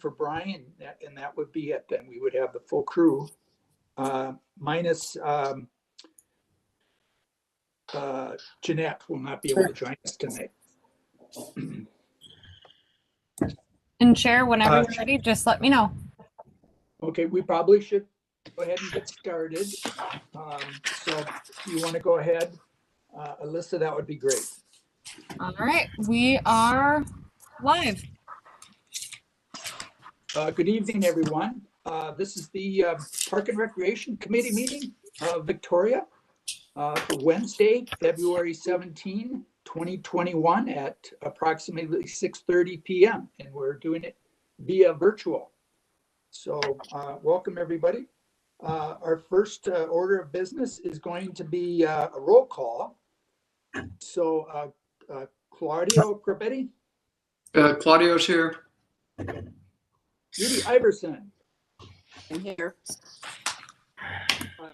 for Brian, and that would be it. Then we would have the full crew, minus Jeanette will not be able to join us tonight. And Chair, whenever you're ready, just let me know. Okay, we probably should go ahead and get started. So if you want to go ahead, Alyssa, that would be great. All right, we are live. Good evening, everyone. This is the Park and Recreation Committee meeting of Victoria for Wednesday, February 17, 2021 at approximately 6:30 p.m. And we're doing it via virtual. So welcome, everybody. Our first order of business is going to be a roll call. So Claudio Crapetti. Claudio's here. Judy Iverson. I'm here.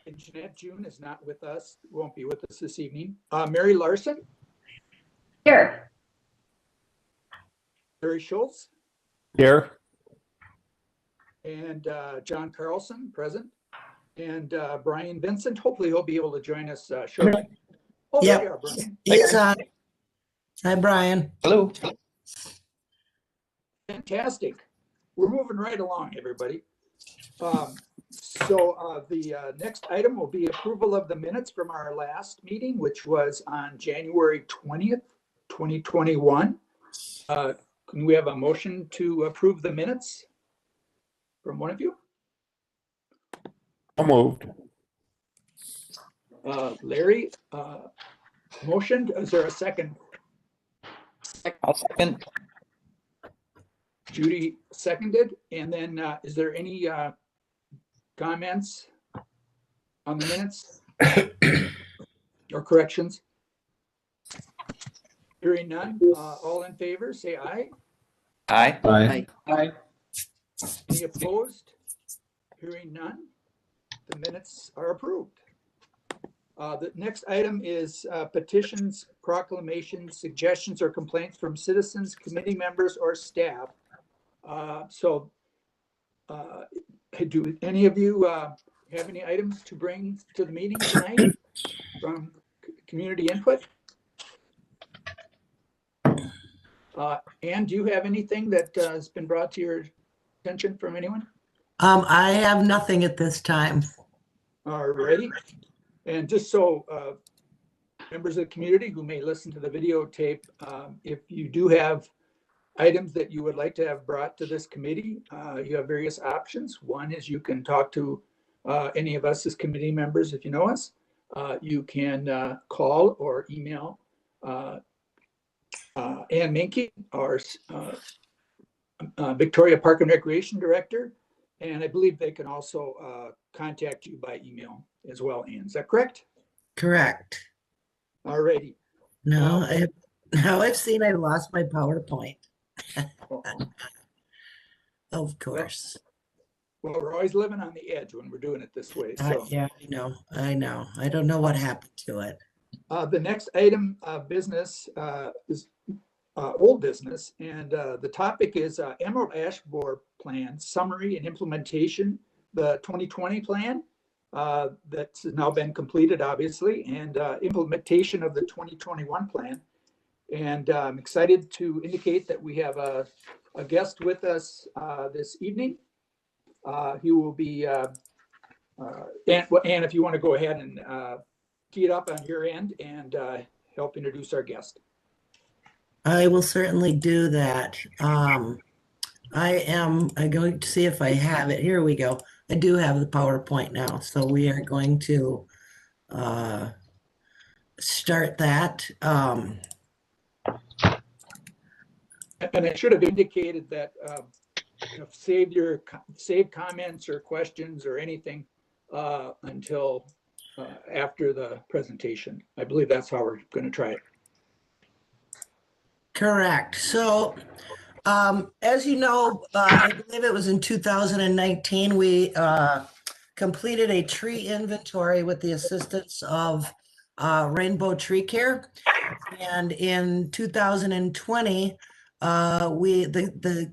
And Jeanette June is not with us, won't be with us this evening. Mary Larson. Here. Barry Schultz. Here. And John Carlson, present. And Brian Vincent, hopefully he'll be able to join us shortly. Oh, Yep. there you are, Brian. He's on. Hi, Brian. Hello. Fantastic. We're moving right along, everybody. So the next item will be approval of the minutes from our last meeting, which was on January 20th, 2021. Can we have a motion to approve the minutes from one of you? So moved. Larry motioned. Is there a second? I'll second. Judy seconded. And then is there any comments on the minutes or corrections? Hearing none. All in favor, say aye. Aye. Aye. Aye. Any opposed? Hearing none. The minutes are approved. The next item is petitions, proclamations, suggestions, or complaints from citizens, committee members, or staff. Do any of you have any items to bring to the meeting tonight from community input? Anne, do you have anything that has been brought to your attention from anyone? I have nothing at this time. All righty. And just so members of the community who may listen to the videotape, if you do have items that you would like to have brought to this committee, you have various options. One is you can talk to any of us as committee members if you know us. You can call or email Ann Minke, our Victoria Park and Recreation Director. And I believe they can also contact you by email as well, Ann. Is that correct? Correct. All righty. No, now I've seen I lost my PowerPoint. Of course. Well, we're always living on the edge when we're doing it this way. So Yeah, I know. I don't know what happened to it. the next item of business is old business. And the topic is Emerald Ash Borer Plan Summary and Implementation, the 2020 plan that's now been completed, obviously, and implementation of the 2021 plan. And I'm excited to indicate that we have a guest with us this evening. He will be, Ann, if you want to go ahead and tee it up on your end and help introduce our guest. I will certainly do that. I'm going to see if I have it. Here we go. I do have the PowerPoint now. So we are going to start that. And I should have indicated that save comments or questions or anything until after the presentation. I believe that's how we're going to try it. Correct. So, as you know, I believe it was in 2019, we completed a tree inventory with the assistance of Rainbow Tree Care. And in 2020, the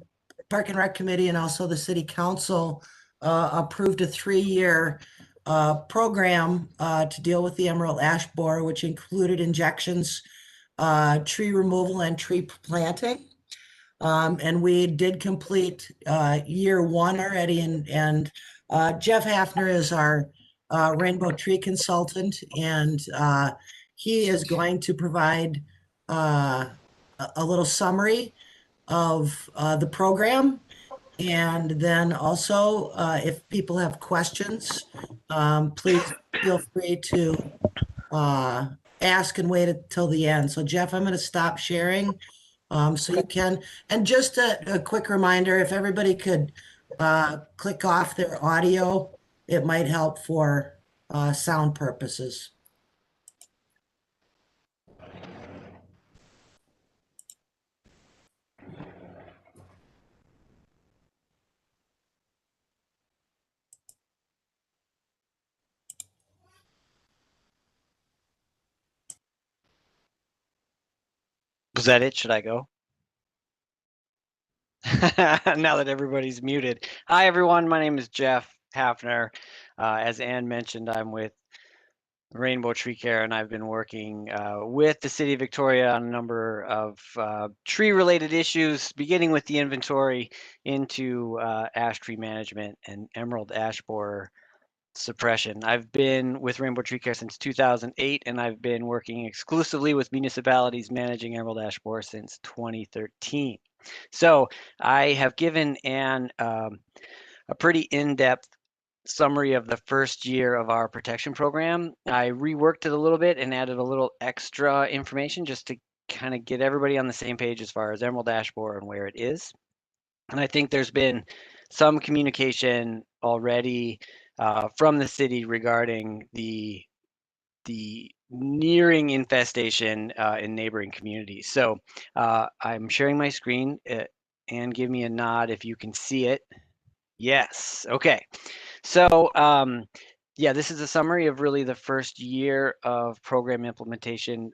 Park and Rec Committee and also the City Council approved a 3-year program to deal with the emerald ash borer, which included injections, tree removal, and tree planting. And we did complete year 1 already, and Jeff Hafner is our rainbow tree consultant, and he is going to provide a little summary of the program. And then also, if people have questions, please feel free to ask and wait until the end. So Jeff, I'm going to stop sharing so you can. And just a quick reminder, if everybody could click off their audio, it might help for sound purposes. Was that it? Should I go? Now that everybody's muted. Hi, everyone. My name is Jeff Hafner. As Ann mentioned, I'm with Rainbow Tree Care, and I've been working with the City of Victoria on a number of tree-related issues, beginning with the inventory into ash tree management and emerald ash borer suppression. I've been with Rainbow Tree Care since 2008, and I've been working exclusively with municipalities managing emerald ash borer since 2013. So I have given Ann a pretty in-depth summary of the first year of our protection program. I reworked it a little bit and added a little extra information just to kind of get everybody on the same page as far as emerald ash borer and where it is. And I think there's been some communication already from the city regarding the nearing infestation in neighboring communities. So I'm sharing my screen, and give me a nod if you can see it. Yes. Okay. So yeah, this is a summary of really the first year of program implementation,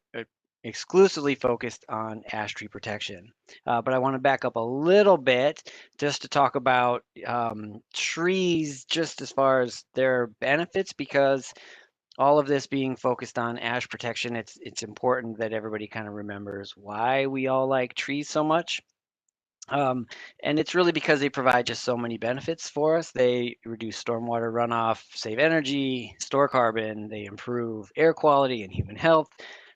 exclusively focused on ash tree protection. But I want to back up a little bit just to talk about trees just as far as their benefits, because all of this being focused on ash protection, it's important that everybody kind of remembers why we all like trees so much. And it's really because they provide just so many benefits for us. They reduce stormwater runoff, save energy, store carbon, they improve air quality and human health,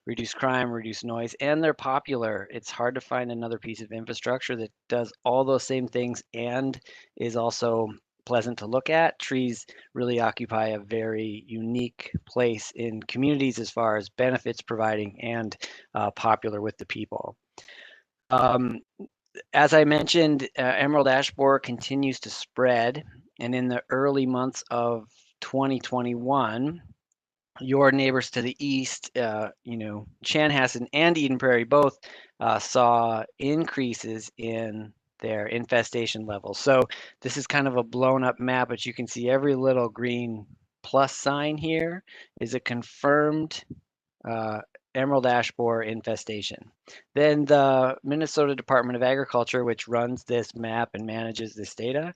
reduce crime, reduce noise, and they're popular. It's hard to find another piece of infrastructure that does all those same things and is also pleasant to look at. Trees really occupy a very unique place in communities as far as benefits providing and popular with the people. As I mentioned, emerald ash borer continues to spread, and in the early months of 2021, your neighbors to the east, Chanhassen and Eden Prairie both saw increases in their infestation levels. So this is kind of a blown up map, but you can see every little green plus sign here is a confirmed emerald ash borer infestation. Then the Minnesota Department of Agriculture, which runs this map and manages this data,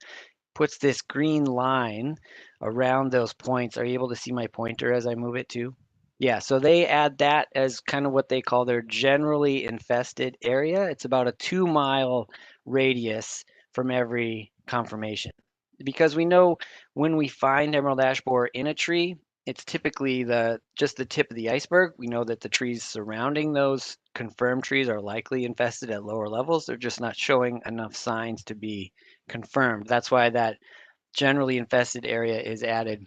puts this green line around those points. Are you able to see my pointer as I move it too? Yeah, so they add that as kind of what they call their generally infested area. It's about a 2-mile radius from every confirmation. Because we know when we find emerald ash borer in a tree, it's typically just the tip of the iceberg. We know that the trees surrounding those confirmed trees are likely infested at lower levels. They're just not showing enough signs to be confirmed. That's why that generally infested area is added.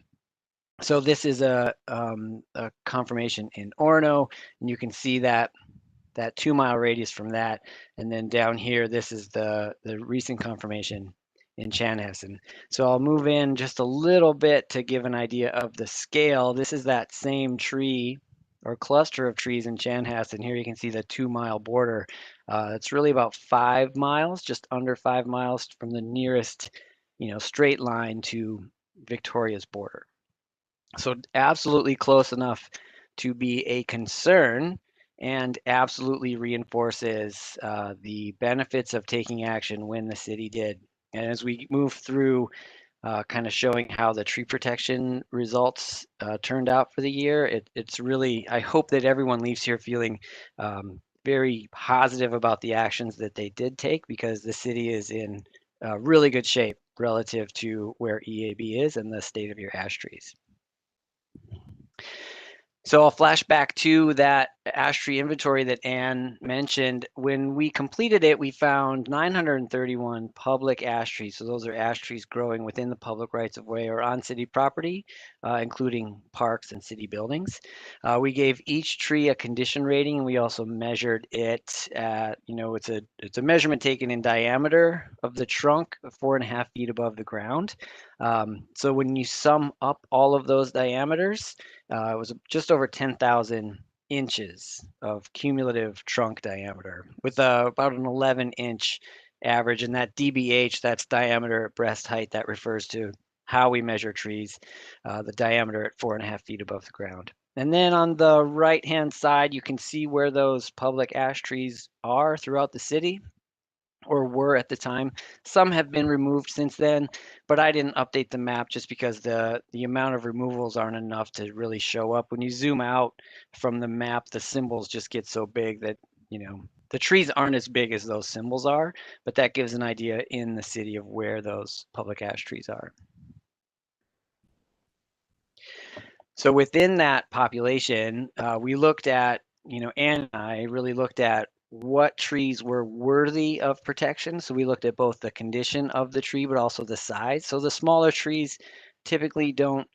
So this is a confirmation in Orono, and you can see that 2-mile radius from that. And then down here, this is the recent confirmation in Chanhassen. So I'll move in just a little bit to give an idea of the scale. This is that same tree or cluster of trees in Chanhassen. Here you can see the 2-mile border. It's really about 5 miles, just under 5 miles from the nearest, straight line to Victoria's border. So absolutely close enough to be a concern, and absolutely reinforces the benefits of taking action when the city did And as we move through kind of showing how the tree protection results turned out for the year, it's really, I hope that everyone leaves here feeling very positive about the actions that they did take, because the city is in really good shape relative to where EAB is and the state of your ash trees. So I'll flash back to that ash tree inventory that Anne mentioned. When we completed it, we found 931 public ash trees. So those are ash trees growing within the public rights of way or on city property, including parks and city buildings. We gave each tree a condition rating, and we also measured it at, it's a measurement taken in diameter of the trunk, 4.5 feet above the ground. So when you sum up all of those diameters, it was just over 10,000 inches of cumulative trunk diameter, with about an 11-inch average. And that DBH, that's diameter at breast height, that refers to how we measure trees, the diameter at 4.5 feet above the ground. And then on the right-hand side, you can see where those public ash trees are throughout the city, or were at the time. Some have been removed since then, but I didn't update the map just because the amount of removals aren't enough to really show up. When you zoom out from the map, the symbols just get so big that, the trees aren't as big as those symbols are, but that gives an idea in the city of where those public ash trees are. So within that population, we looked at, Ann and I really looked at what trees were worthy of protection. So we looked at both the condition of the tree, but also the size. So the smaller trees typically don't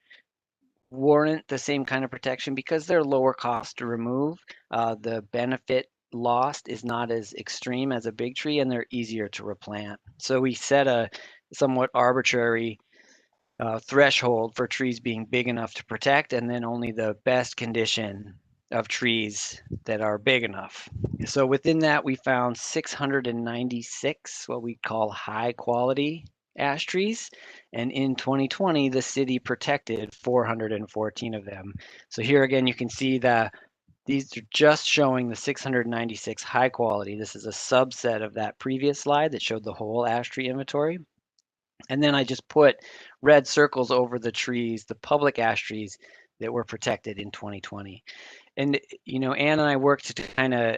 warrant the same kind of protection because they're lower cost to remove. The benefit lost is not as extreme as a big tree, and they're easier to replant. So we set a somewhat arbitrary threshold for trees being big enough to protect, and then only the best condition of trees that are big enough. So within that, we found 696 what we call high quality ash trees. And in 2020, the city protected 414 of them. So here again, you can see that these are just showing the 696 high quality. This is a subset of that previous slide that showed the whole ash tree inventory. And then I just put red circles over the trees, the public ash trees that were protected in 2020. And, Ann and I worked to kind of,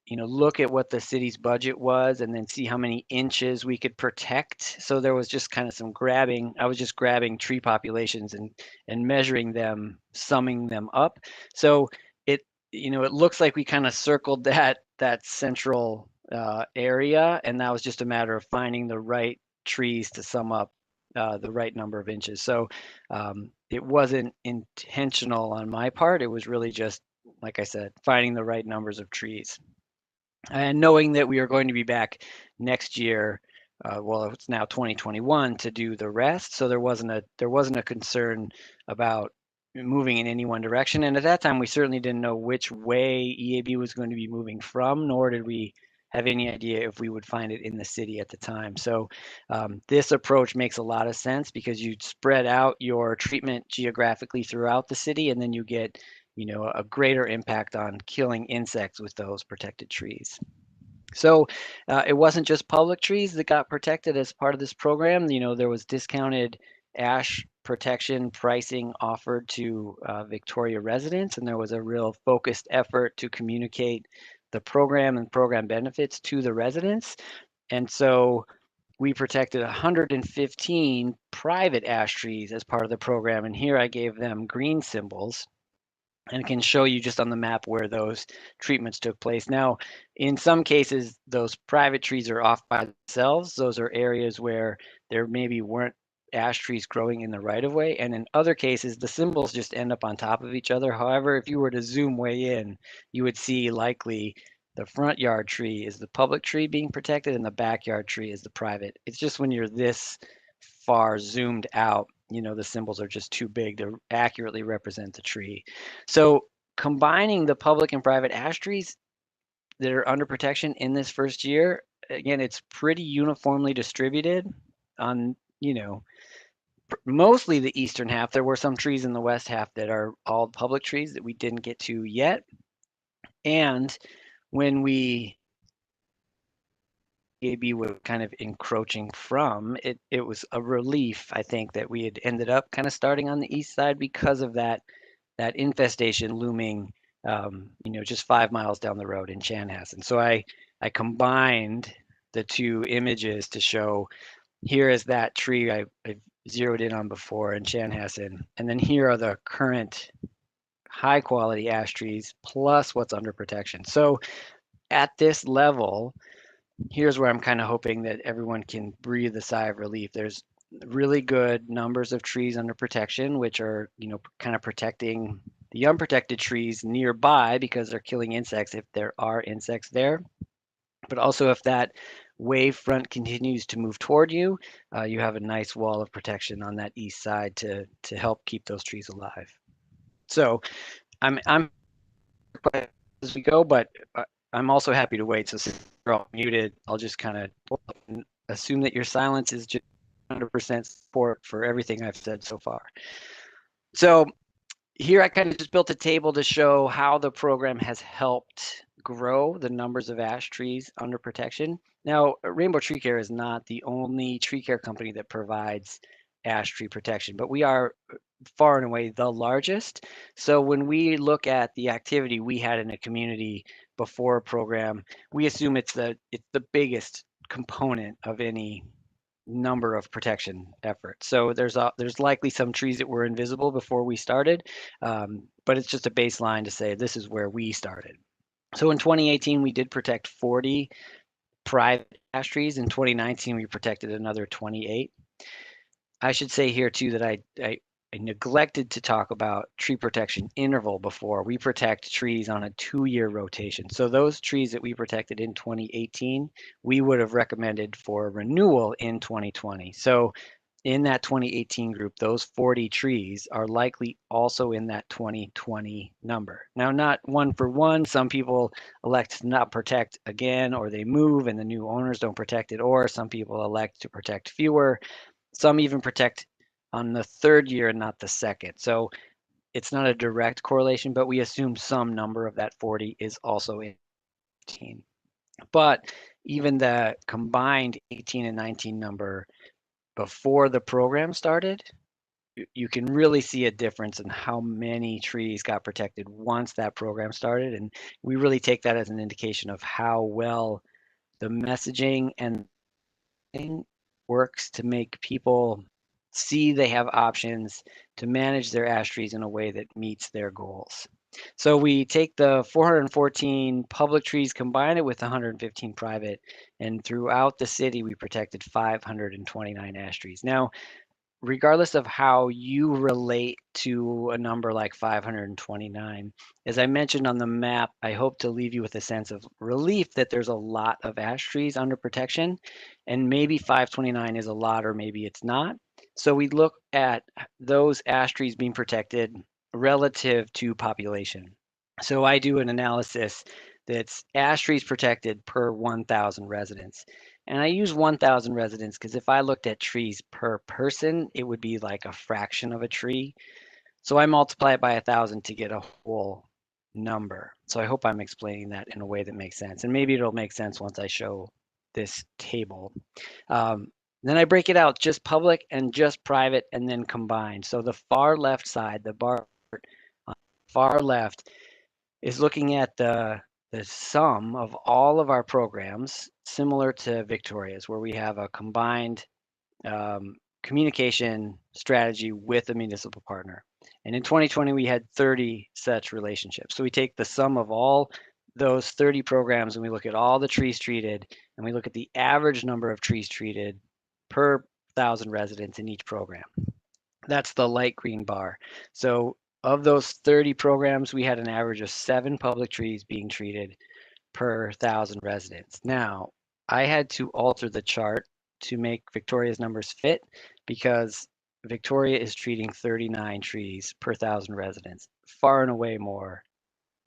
look at what the city's budget was and then see how many inches we could protect. So there was just kind of some grabbing. I was just grabbing tree populations and measuring them, summing them up. So it looks like we kind of circled that central area, and that was just a matter of finding the right trees to sum up the right number of inches. So it wasn't intentional on my part. It was really just, like I said, finding the right numbers of trees. And knowing that we are going to be back next year, well, it's now 2021, to do the rest. So there wasn't a concern about moving in any one direction. And at that time, we certainly didn't know which way EAB was going to be moving from, nor did we have any idea if we would find it in the city at the time. So this approach makes a lot of sense because you spread out your treatment geographically throughout the city, and then you get a greater impact on killing insects with those protected trees. So it wasn't just public trees that got protected as part of this program. There was discounted ash protection pricing offered to Victoria residents, and there was a real focused effort to communicate the program and program benefits to the residents. And so we protected 115 private ash trees as part of the program. And here I gave them green symbols and can show you just on the map where those treatments took place. Now, in some cases, those private trees are off by themselves. Those are areas where there maybe weren't ash trees growing in the right of way. And in other cases, the symbols just end up on top of each other. However, if you were to zoom way in, you would see likely the front yard tree is the public tree being protected and the backyard tree is the private. It's just when you're this far zoomed out, the symbols are just too big to accurately represent the tree. So combining the public and private ash trees that are under protection in this first year, again, it's pretty uniformly distributed on, mostly the eastern half. There were some trees in the west half that are all public trees that we didn't get to yet. And when we EAB was kind of encroaching from. It was a relief, I think, that we had ended up kind of starting on the east side because of that infestation looming, just 5 miles down the road in Chanhassen. So I combined the two images to show, here is that tree I've zeroed in on before in Chanhassen, and then here are the current high quality ash trees plus what's under protection. So at this level, here's where I'm kind of hoping that everyone can breathe a sigh of relief. There's really good numbers of trees under protection, which are, kind of protecting the unprotected trees nearby because they're killing insects if there are insects there. But also if that wave front continues to move toward you, you have a nice wall of protection on that east side to help keep those trees alive. So I'm as we go, but I'm also happy to wait. So since you're all muted, I'll just kind of assume that your silence is just 100% support for everything I've said so far. So here I kind of just built a table to show how the program has helped grow the numbers of ash trees under protection. Now, Rainbow Tree Care is not the only tree care company that provides ash tree protection, but we are far and away the largest. So when we look at the activity we had in a community before a program, we assume it's the biggest component of any number of protection efforts. So there's likely some trees that were invisible before we started, but it's just a baseline to say this is where we started. So in 2018, we did protect 40 private ash trees. In 2019, we protected another 28. I should say here too that I neglected to talk about tree protection interval before. We protect trees on a 2-year rotation. So those trees that we protected in 2018, we would have recommended for renewal in 2020. So in that 2018 group, those 40 trees are likely also in that 2020 number. Now, not one for one. Some people elect to not protect again, or they move and the new owners don't protect it, or some people elect to protect fewer. Some even protect on the 3rd year and not the 2nd. So it's not a direct correlation, but we assume some number of that 40 is also in 18. But even the combined 18 and 19 number before the program started, you can really see a difference in how many trees got protected once that program started. And we really take that as an indication of how well the messaging and works to make people see they have options to manage their ash trees in a way that meets their goals. So we take the 414 public trees, combine it with 115 private, and throughout the city, we protected 529 ash trees. Now, regardless of how you relate to a number like 529, as I mentioned on the map, I hope to leave you with a sense of relief that there's a lot of ash trees under protection, and maybe 529 is a lot or maybe it's not. So we look at those ash trees being protected relative to population. So I do an analysis that's ash trees protected per 1,000 residents. And I use 1,000 residents because if I looked at trees per person, it would be like a fraction of a tree. So I multiply it by 1,000 to get a whole number. So I hope I'm explaining that in a way that makes sense. And maybe it'll make sense once I show this table. Then I break it out, just public and just private, and then combined. So the far left side, the bar on the far left, is looking at the sum of all of our programs, similar to Victoria's, where we have a combined communication strategy with a municipal partner. And in 2020, we had 30 such relationships. So we take the sum of all those 30 programs and we look at all the trees treated, and we look at the average number of trees treated per 1,000 residents in each program. That's the light green bar. So of those 30 programs, we had an average of 7 public trees being treated per 1,000 residents. Now, I had to alter the chart to make Victoria's numbers fit because Victoria is treating 39 trees per 1,000 residents, far and away more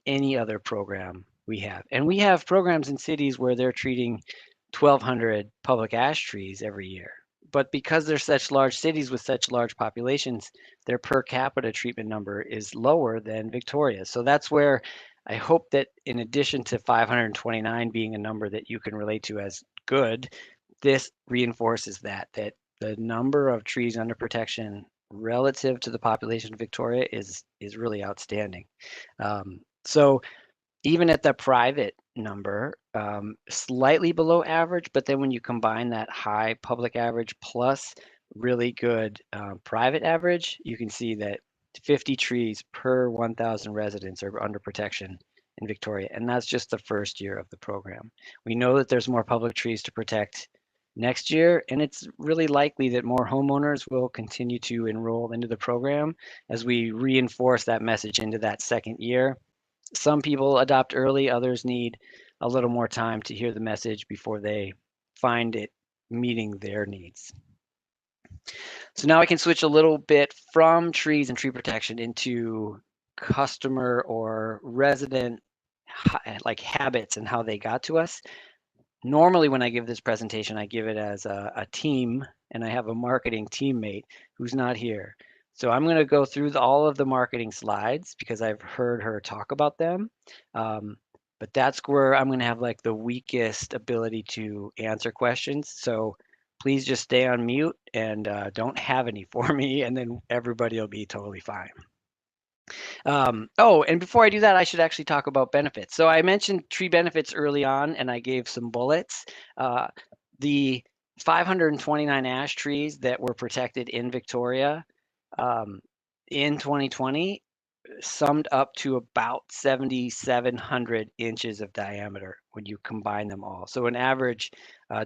any other program we have. And we have programs in cities where they're treating 1,200 public ash trees every year. But because they're such large cities with such large populations, their per capita treatment number is lower than Victoria. So that's where I hope that in addition to 529 being a number that you can relate to as good, this reinforces that the number of trees under protection relative to the population of Victoria is really outstanding. So even at the private number, slightly below average, but then when you combine that high public average plus really good private average, you can see that 50 trees per 1,000 residents are under protection in Victoria, and that's just the first year of the program. We know that there's more public trees to protect next year, and it's really likely that more homeowners will continue to enroll into the program as we reinforce that message into that second year. Some people adopt early, others need a little more time to hear the message before they find it meeting their needs. So now I can switch a little bit from trees and tree protection into customer or resident like habits and how they got to us. Normally when I give this presentation, I give it as a team, and I have a marketing teammate who's not here. So I'm going to go through all of the marketing slides because I've heard her talk about them. But that's where I'm going to have like the weakest ability to answer questions. So please just stay on mute and don't have any for me, and then everybody will be totally fine. Oh, and before I do that, I should actually talk about benefits. So I mentioned tree benefits early on, and I gave some bullets. The 529 ash trees that were protected in Victoria in 2020 summed up to about 7,700 inches of diameter when you combine them all. So an average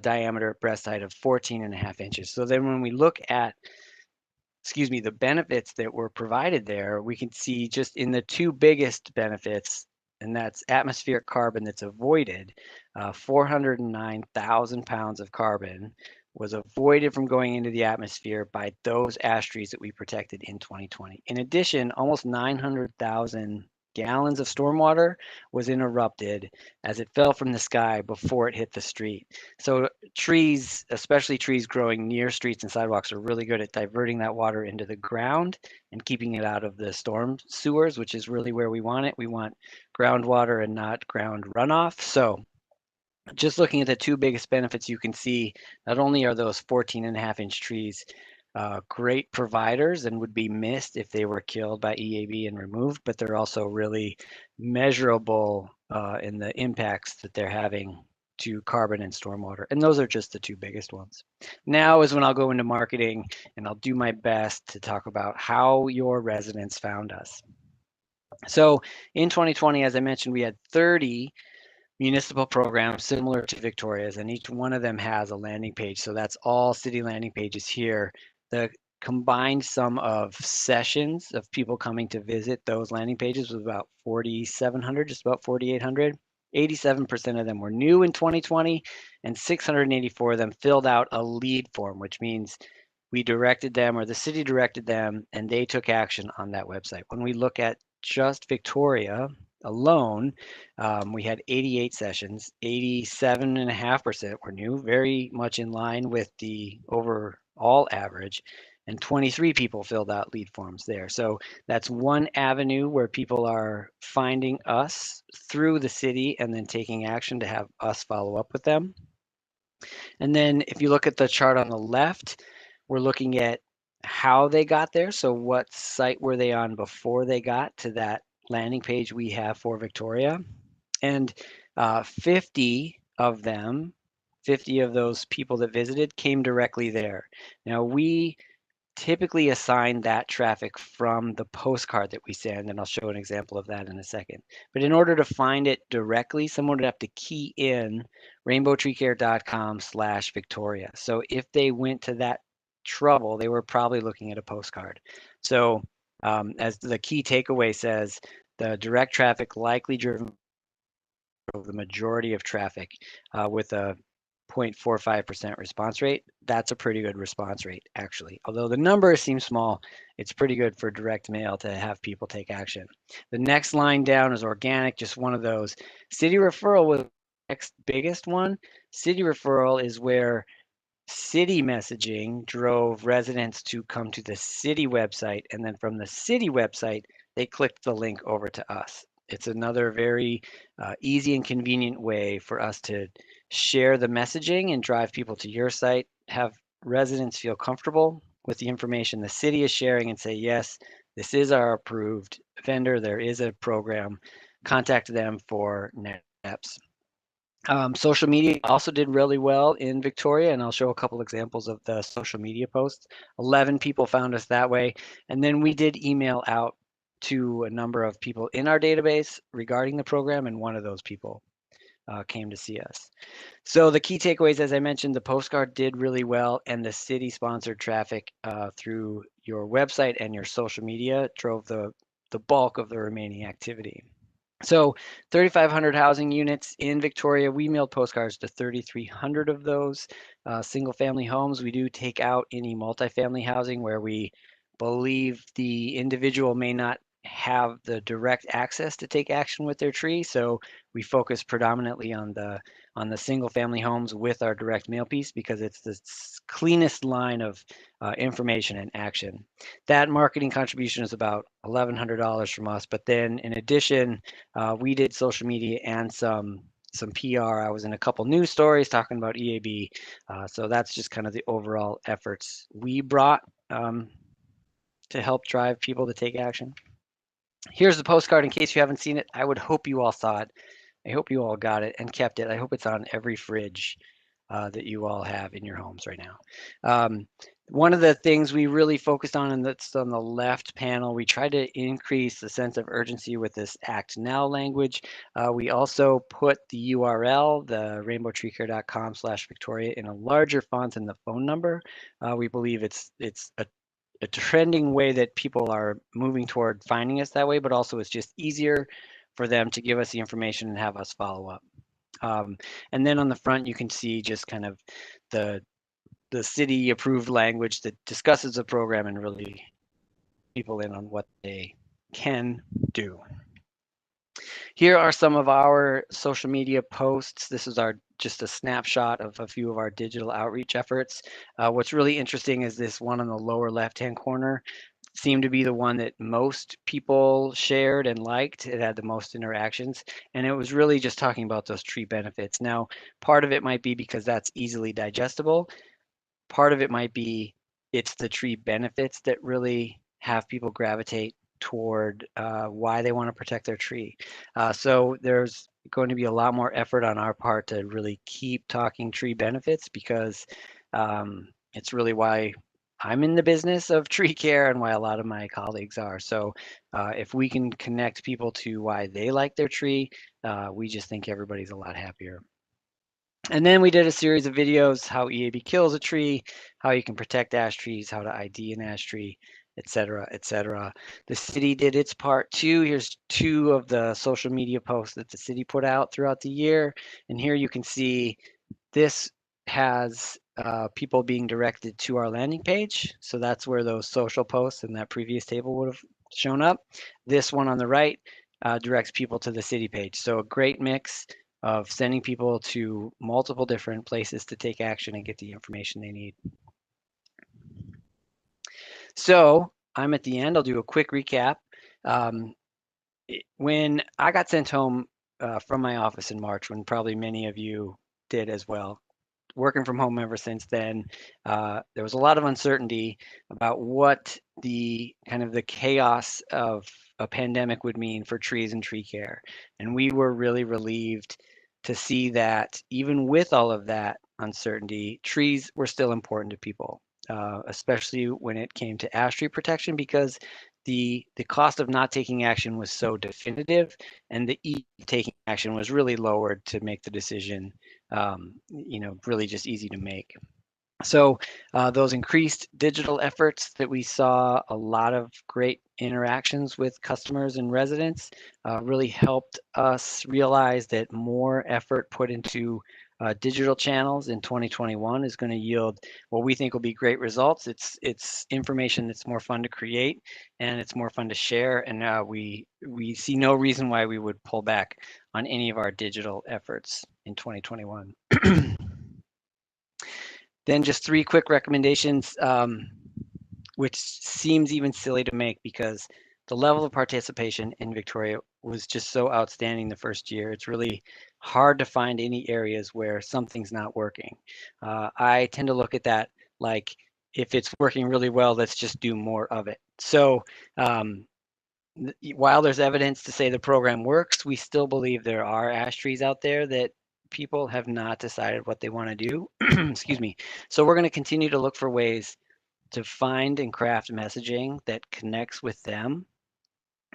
diameter breast height of 14.5 inches. So then when we look at the benefits that were provided there, we can see just in the two biggest benefits, and that's atmospheric carbon that's avoided, 409,000 pounds of carbon was avoided from going into the atmosphere by those ash trees that we protected in 2020. In addition, almost 900,000 gallons of stormwater was interrupted as it fell from the sky before it hit the street. So trees, especially trees growing near streets and sidewalks, are really good at diverting that water into the ground and keeping it out of the storm sewers, which is really where we want it. We want groundwater and not ground runoff. So just looking at the two biggest benefits, you can see not only are those 14.5-inch trees great providers and would be missed if they were killed by EAB and removed, but they're also really measurable in the impacts that they're having to carbon and stormwater. And those are just the two biggest ones. Now is when I'll go into marketing, and I'll do my best to talk about how your residents found us. So in 2020, as I mentioned, we had 30 municipal programs similar to Victoria's, and each one of them has a landing page. So that's all city landing pages here. The combined sum of sessions of people coming to visit those landing pages was about 4,700, just about 4,800. 87% of them were new in 2020, and 684 of them filled out a lead form, which means we directed them, or the city directed them, and they took action on that website. When we look at just Victoria alone, we had 88 sessions, 87.5% were new, very much in line with the overall average, and 23 people filled out lead forms there. So that's one avenue where people are finding us through the city and then taking action to have us follow up with them. And then if you look at the chart on the left, we're looking at how they got there. So what site were they on before they got to that landing page we have for Victoria? And 50 of those people that visited came directly there. Now we typically assign that traffic from the postcard that we send, and I'll show an example of that in a second. But in order to find it directly, someone would have to key in rainbowtreecare.com/Victoria. So if they went to that trouble, they were probably looking at a postcard. So as the key takeaway says, the direct traffic likely driven the majority of traffic with a 0.45% response rate. That's a pretty good response rate, actually. Although the number seems small, it's pretty good for direct mail to have people take action. The next line down is organic, just one of those. City referral was the next biggest one. City referral is where city messaging drove residents to come to the city website, and then from the city website, they clicked the link over to us. It's another very easy and convenient way for us to share the messaging and drive people to your site. Have residents feel comfortable with the information the city is sharing and say, yes, this is our approved vendor. There is a program. Contact them for next steps. Social media also did really well in Victoria, and I'll show a couple examples of the social media posts. 11 people found us that way. And then we did email out to a number of people in our database regarding the program, and one of those people came to see us. So the key takeaways, as I mentioned, the postcard did really well, and the city sponsored traffic through your website and your social media drove the bulk of the remaining activity. So 3,500 housing units in Victoria. We mailed postcards to 3,300 of those single family homes. We do take out any multifamily housing where we believe the individual may not have the direct access to take action with their tree. So we focus predominantly on the single family homes with our direct mail piece because it's the cleanest line of information and action. That marketing contribution is about $1,100 from us. But then in addition, we did social media and some PR. I was in a couple news stories talking about EAB. So that's just kind of the overall efforts we brought to help drive people to take action. Here's the postcard in case you haven't seen it. I would hope you all saw it. I hope you all got it and kept it. I hope it's on every fridge that you all have in your homes right now. One of the things we really focused on, and that's on the left panel, we tried to increase the sense of urgency with this Act Now language. We also put the URL, the rainbowtreecare.com/Victoria, in a larger font than the phone number. We believe it's a trending way that people are moving toward finding us that way, but also it's just easier for them to give us the information and have us follow up. And then on the front, you can see just kind of the city approved language that discusses the program and really people in on what they can do. Here are some of our social media posts. This is just a snapshot of a few of our digital outreach efforts. What's really interesting is this one on the lower left-hand corner seemed to be the one that most people shared and liked. It had the most interactions, and it was really just talking about those tree benefits. Now, part of it might be because that's easily digestible. Part of it might be it's the tree benefits that really have people gravitate toward why they want to protect their tree. So there's going to be a lot more effort on our part to really keep talking tree benefits because it's really why I'm in the business of tree care and why a lot of my colleagues are. So if we can connect people to why they like their tree, we just think everybody's a lot happier. And then we did a series of videos, how EAB kills a tree, how you can protect ash trees, how to ID an ash tree, et cetera, et cetera. The city did its part too. Here's 2 of the social media posts that the city put out throughout the year. And here you can see this has people being directed to our landing page. So that's where those social posts in that previous table would have shown up. This one on the right directs people to the city page. So a great mix of sending people to multiple different places to take action and get the information they need. So I'm at the end. I'll do a quick recap. When I got sent home from my office in March, when probably many of you did as well, working from home ever since then, there was a lot of uncertainty about what the kind of the chaos of a pandemic would mean for trees and tree care. And we were really relieved to see that even with all of that uncertainty, trees were still important to people, especially when it came to ash tree protection, because the cost of not taking action was so definitive, and the ease of taking action was really lowered to make the decision, really just easy to make. So those increased digital efforts that we saw a lot of great interactions with customers and residents really helped us realize that more effort put into digital channels in 2021 is going to yield what we think will be great results. It's information that's more fun to create and it's more fun to share, and we see no reason why we would pull back on any of our digital efforts in 2021. Then just 3 quick recommendations, which seems even silly to make because the level of participation in Victoria was just so outstanding the first year. It's really hard to find any areas where something's not working. I tend to look at that like, if it's working really well, let's just do more of it. So while there's evidence to say the program works, we still believe there are ash trees out there that people have not decided what they want to do. Excuse me. So we're going to continue to look for ways to find and craft messaging that connects with them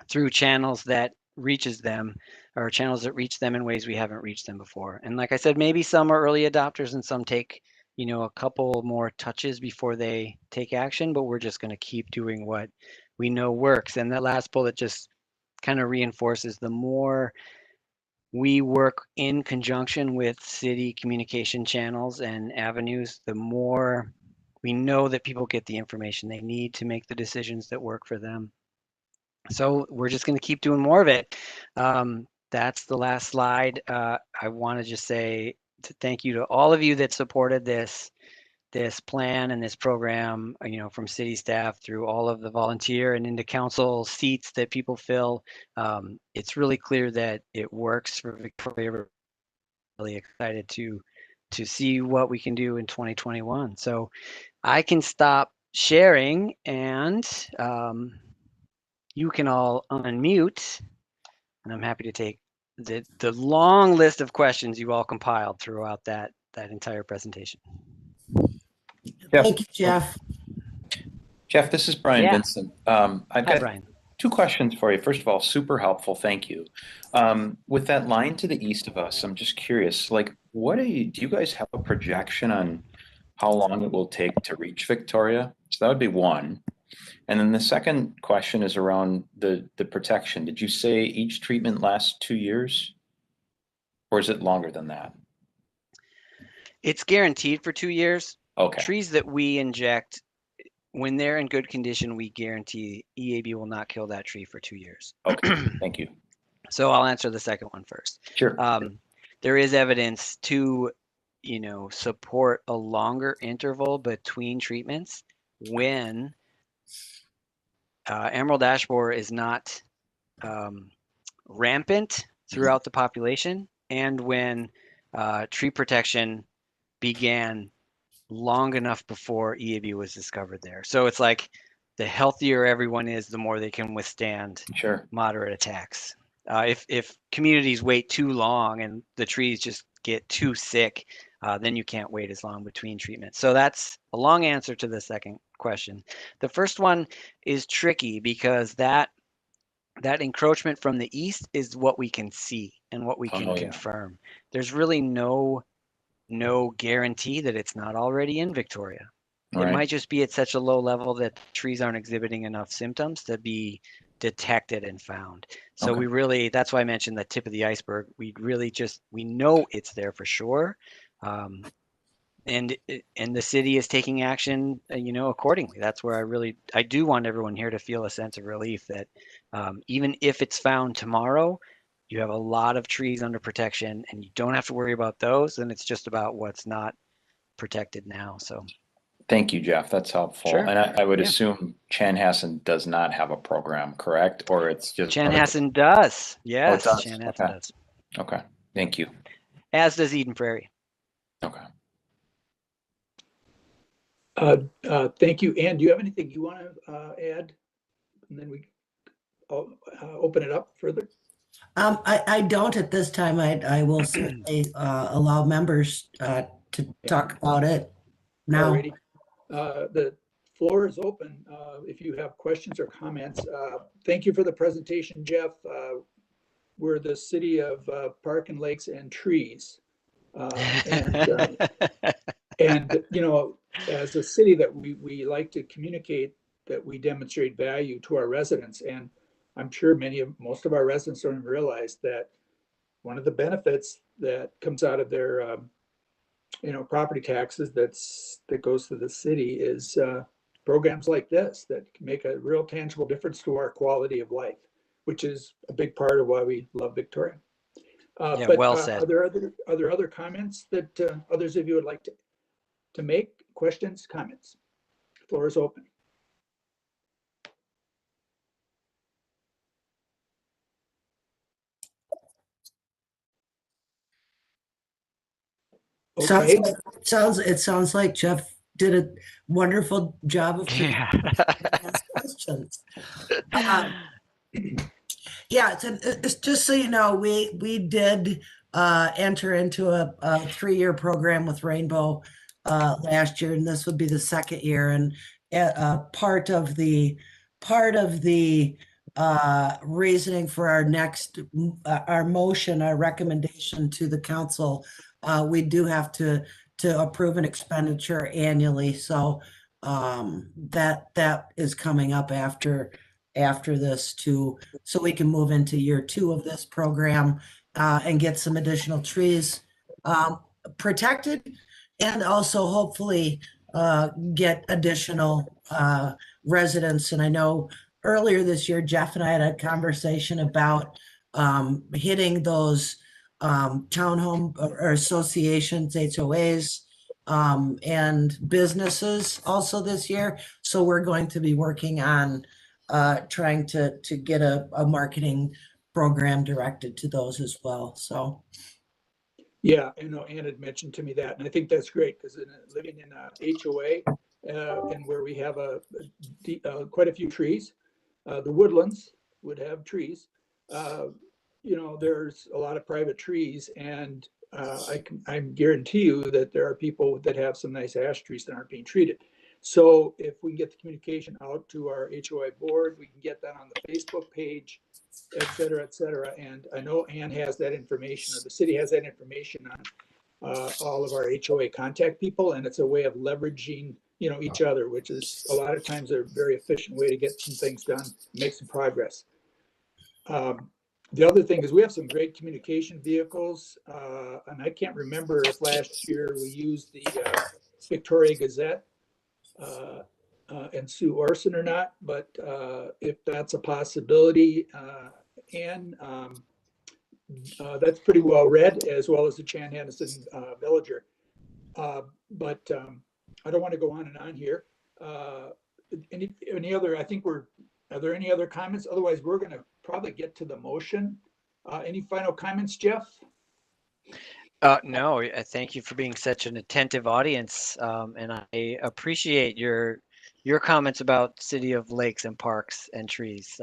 through channels that reaches them, or channels that reach them in ways we haven't reached them before. And like I said, maybe some are early adopters and some take, you know, a couple more touches before they take action, but we're just going to keep doing what we know works. And that last bullet just kind of reinforces, the more we work in conjunction with city communication channels and avenues, the more we know that people get the information they need to make the decisions that work for them. So we're just going to keep doing more of it. That's the last slide. I want to just say thank you to all of you that supported this plan and this program, you know, from city staff through all of the volunteer and into council seats that people fill. It's really clear that it works for Victoria. We're really excited to see what we can do in 2021. So I can stop sharing, and you can all unmute, and I'm happy to take the long list of questions you all compiled throughout that entire presentation. Thank you, Jeff. Jeff, this is Brian Yeah. Vincent. I've Hi, got Brian. 2 questions for you. First of all, super helpful. Thank you. With that line to the east of us, I'm just curious, like, do you guys have a projection on how long it will take to reach Victoria? So that would be one. And then the second question is around the protection. Did you say each treatment lasts 2 years? Or is it longer than that? It's guaranteed for 2 years. Okay. Trees that we inject, when they're in good condition, we guarantee EAB will not kill that tree for 2 years. Okay. Thank you. So I'll answer the second one first. Sure. There is evidence to, you know, support a longer interval between treatments when emerald ash borer is not rampant throughout the population, and when tree protection began long enough before EAB was discovered there. So it's like, the healthier everyone is, the more they can withstand Sure. moderate attacks. If communities wait too long and the trees just get too sick, then you can't wait as long between treatments. So that's a long answer to the second question. The first one is tricky because that encroachment from the east is what we can see and what we can confirm. There's really no guarantee that it's not already in Victoria. It might just be at such a low level that trees aren't exhibiting enough symptoms to be detected and found. So we really, that's why I mentioned the tip of the iceberg. We know it's there for sure. And the city is taking action, you know, accordingly. That's where I do want everyone here to feel a sense of relief that even if it's found tomorrow, you have a lot of trees under protection and you don't have to worry about those. And it's just about what's not protected now. So Thank you, Jeff. That's helpful. Sure. And I would assume Chanhassen does not have a program, correct? Or it's just Chanhassen does. Yes, does. Chanhassen does. Okay. Thank you. As does Eden Prairie. Okay. Thank you. Ann, do you have anything you want to add? And then we open it up further. I don't at this time. I will certainly allow members to talk about it now. Alrighty. The floor is open if you have questions or comments. Thank you for the presentation, Jeff. We're the city of park and lakes and trees. And you know, as a city that we like to communicate that we demonstrate value to our residents. And I'm sure most of our residents don't even realize that one of the benefits that comes out of their you know, property taxes that goes to the city is programs like this that can make a real tangible difference to our quality of life, which is a big part of why we love Victoria. Yeah, but well said. Are there other comments that others of you would like to make? Questions, comments? Floor is open. Okay. It sounds like Jeff did a wonderful job of Yeah. questions. Yeah, it's just so you know, we did enter into a 3-year program with Rainbow last year, and this would be the second year. And part of the reasoning for our next our motion, our recommendation to the council, we do have to approve an expenditure annually. So that is coming up after this too, so we can move into year 2 of this program and get some additional trees protected, and also hopefully get additional residents. And I know earlier this year, Jeff and I had a conversation about hitting those townhome or associations, HOAs, and businesses also this year. So we're going to be working on trying to get a marketing program directed to those as well. So Yeah, I know Ann had mentioned to me that, and I think that's great because living in a HOA and where we have quite a few trees, the woodlands would have trees. You know, there's a lot of private trees, and I guarantee you that there are people that have some nice ash trees that aren't being treated. So if we can get the communication out to our HOA board, we can get that on the Facebook page, et cetera, et cetera. And I know Ann has that information, or the city has that information on all of our HOA contact people, and it's a way of leveraging, you know, each other, which is a lot of times a very efficient way to get some things done, make some progress. The other thing is we have some great communication vehicles, and I can't remember if last year we used the Victoria Gazette and Sue Orson or not, but if that's a possibility, and that's pretty well read, as well as the Chanhassen Villager. But I don't want to go on and on here. Any other, are there any other comments? Otherwise, we're going to probably get to the motion. Any final comments, Jeff? No, thank you for being such an attentive audience, and I appreciate your comments about City of Lakes and Parks and trees.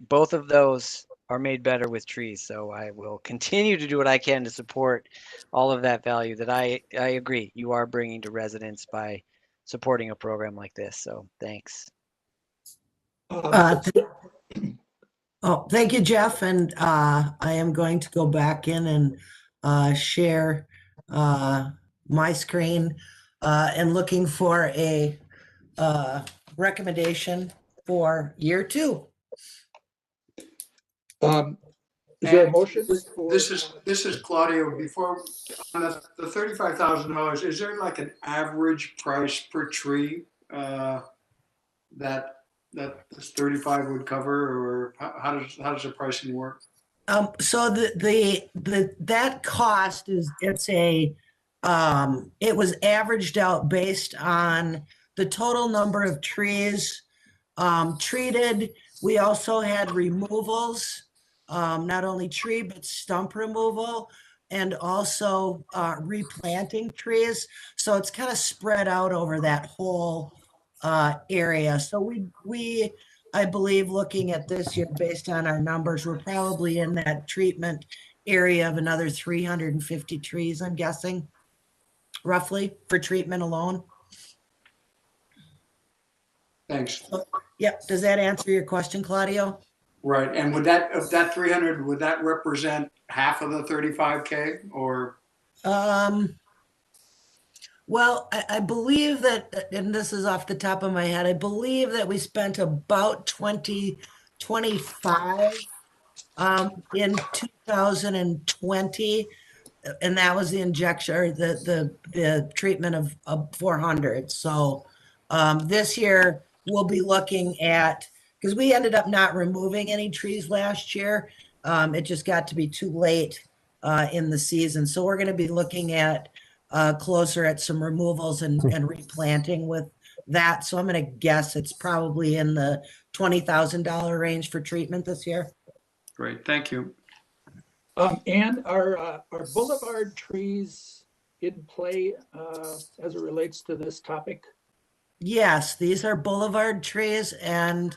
Both of those are made better with trees, so I will continue to do what I can to support all of that value that I agree you are bringing to residents by supporting a program like this. So thanks. Thank you, Jeff. And I am going to go back in and share my screen and looking for a recommendation for year 2. Is there a motion? This is Claudio. Before on the $35,000, is there like an average price per tree that this 35 would cover, or how does the pricing work? So that cost is, it was averaged out based on the total number of trees treated. We also had removals, not only tree, but stump removal, and also replanting trees. So it's kind of spread out over that whole area. So I believe, looking at this year, based on our numbers, we're probably in that treatment area of another 350 trees, I'm guessing, roughly, for treatment alone. Thanks. Yep. Does that answer your question, Claudio? Right. And would that, of that 300, would that represent half of the 35K, or? Well, I believe that, and this is off the top of my head, I believe that we spent about 25 in 2020, and that was the injection, or the treatment of 400. So this year we'll be looking at, because we ended up not removing any trees last year. It just got to be too late in the season. So we're going to be looking at closer at some removals and replanting with that. So I'm going to guess it's probably in the $20,000 range for treatment this year. Great, thank you. And are boulevard trees in play as it relates to this topic? Yes, these are boulevard trees and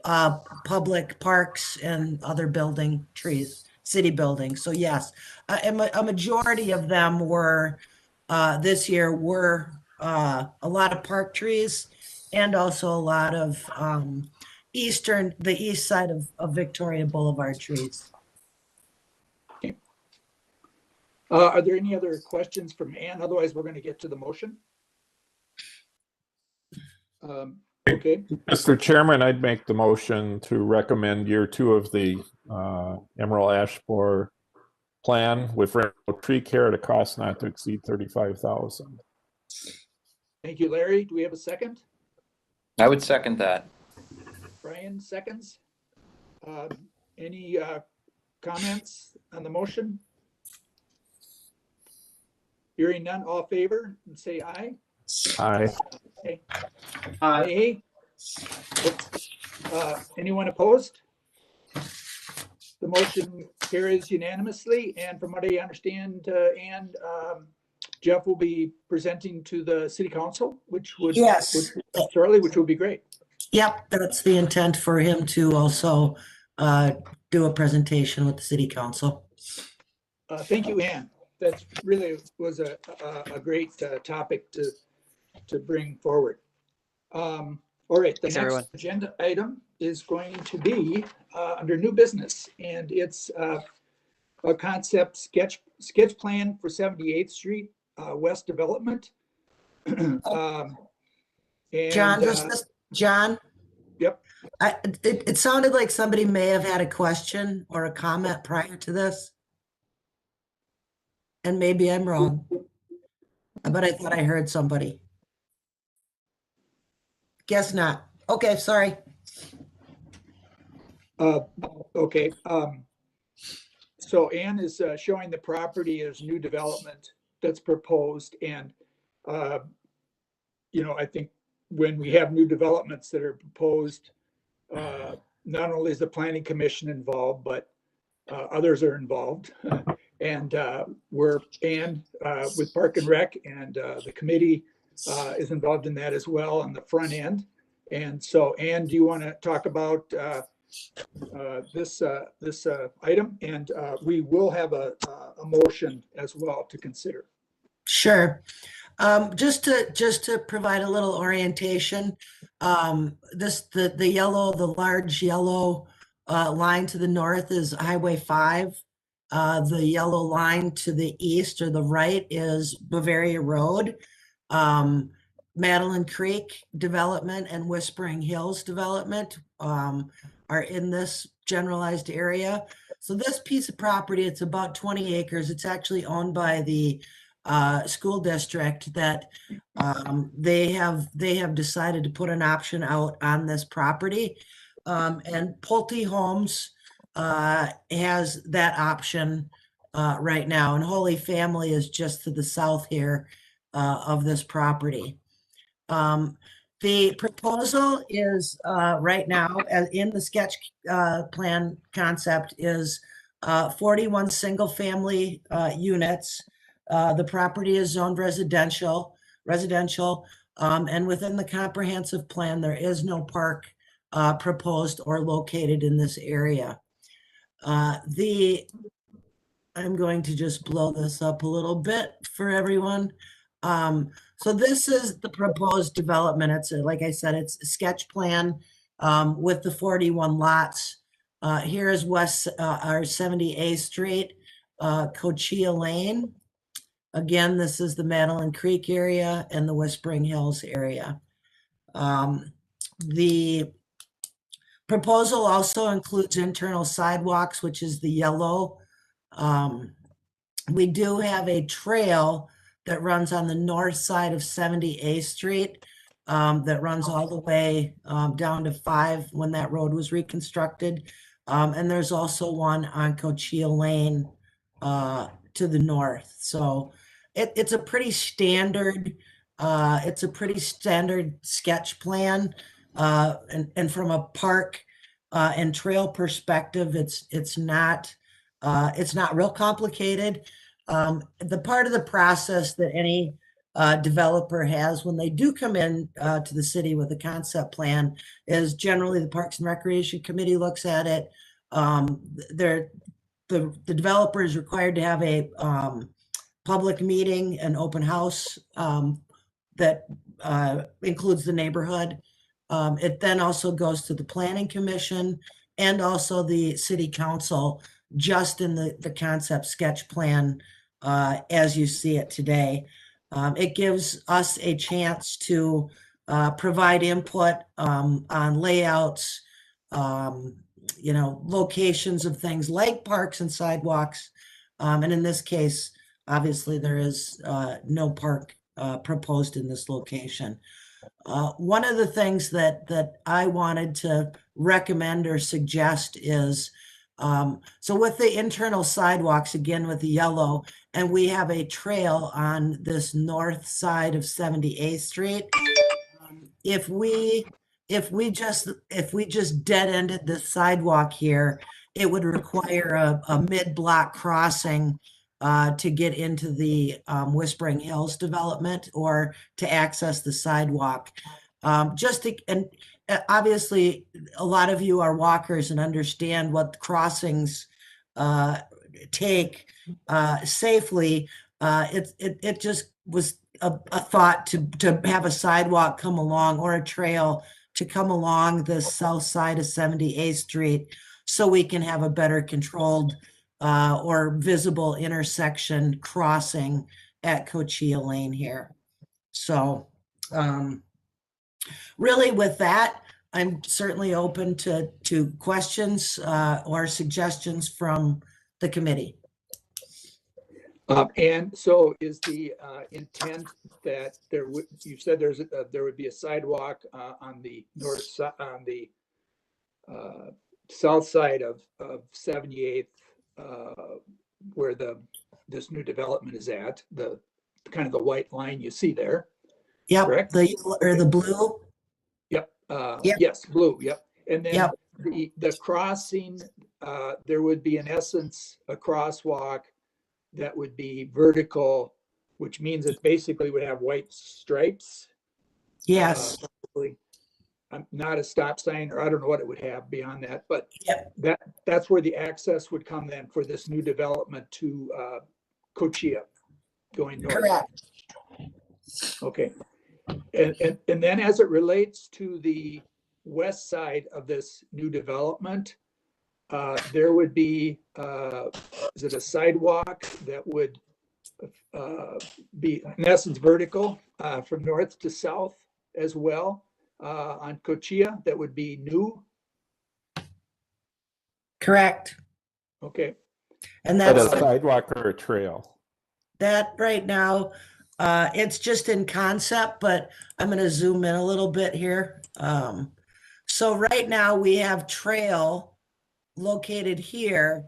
public parks and other building trees, city buildings. So yes, a majority of them were this year were a lot of park trees and also a lot of the east side of Victoria Boulevard trees. Are there any other questions from Ann? Otherwise, we're going to get to the motion. Okay. Mr. Chairman, I'd make the motion to recommend year 2 of the Emerald Ash Borer plan with rainbow tree care at a cost not to exceed $35,000. Thank you, Larry. Do we have a second? I would second that. Brian seconds. Any comments on the motion? Hearing none, all in favor, and say aye. Aye. Okay. Aye. Anyone opposed? The motion carries unanimously, and from what I understand, Jeff will be presenting to the city council, which would Yes. shortly, which would be great. Yep, that's the intent for him to also do a presentation with the city council. Thank you, Ann. That really was a great topic to bring forward. All right, the Thanks, next everyone. agenda item is going to be under new business, and it's a concept sketch plan for 78th Street West Development. And, John, John? Yep. It sounded like somebody may have had a question or a comment prior to this. And maybe I'm wrong. But I thought I heard somebody. Guess not. Okay, sorry. Okay. So Ann is showing the property as new development that's proposed, and I think when we have new developments that are proposed, not only is the planning commission involved, but others are involved. And we're with Park and Rec, and the committee is involved in that as well on the front end. And so, Ann, do you want to talk about this item? And we will have a motion as well to consider. Sure. Just to provide a little orientation, the large yellow line to the north is Highway 5. The yellow line to the east or the right is Bavaria Road. Madeline Creek development and Whispering Hills development are in this generalized area. So this piece of property, it's about 20 acres. It's actually owned by the school district that they have decided to put an option out on this property. And Pulte Homes has that option right now, and Holy Family is just to the south here of this property. The proposal is right now in the sketch plan concept is 41 single family units. The property is zoned residential, and within the comprehensive plan, there is no park proposed or located in this area. I'm going to just blow this up a little bit for everyone. So this is the proposed development. It's like I said, it's a sketch plan with the 41 lots. Here is our 78th Street, Cochia Lane. Again, this is the Madeline Creek area and the Whispering Hills area. The proposal also includes internal sidewalks, which is the yellow. We do have a trail that runs on the north side of 78th Street that runs all the way down to 5 when that road was reconstructed. And there's also one on Cochia Lane to the north. So it's a pretty standard sketch plan. And from a park and trail perspective, it's not real complicated. The part of the process that any developer has when they do come in to the city with a concept plan is generally the Parks and Recreation Committee looks at it. The developer is required to have a public meeting, an open house that includes the neighborhood. It then also goes to the Planning Commission and also the City Council, just in the concept sketch plan as you see it today. It gives us a chance to provide input on layouts, locations of things like parks and sidewalks. And in this case, obviously, there is no park proposed in this location. One of the things that I wanted to recommend or suggest is, so with the internal sidewalks, again with the yellow, and we have a trail on this north side of 78th Street. If we just dead-ended the sidewalk here, it would require a mid-block crossing to get into the Whispering Hills development or to access the sidewalk. And obviously, a lot of you are walkers and understand what crossings take safely. It just was a thought to have a sidewalk come along or a trail to come along the south side of 78th Street so we can have a better controlled or visible intersection crossing at Cochia Lane here. So really with that, I'm certainly open to questions or suggestions from the committee. And so is the intent that you said there would be a sidewalk on the south side of 78th, where this new development is at, the kind of the white line you see there. Yep, correct? the blue. Yep. Yep. Yes, blue. Yep. And then Yep. the crossing, there would be in essence a crosswalk that would be vertical, which means it basically would have white stripes. Yes. Probably not a stop sign, or I don't know what it would have beyond that, but Yep. that's where the access would come then for this new development to Cochia going north. Correct. Okay. And then as it relates to the west side of this new development, there would be, is it a sidewalk that would be in essence vertical from north to south as well on Cochia that would be new? Correct. Okay. And Is that that's a sidewalk or a trail? that right now. It's just in concept, but I'm going to zoom in a little bit here. So right now we have trail located here.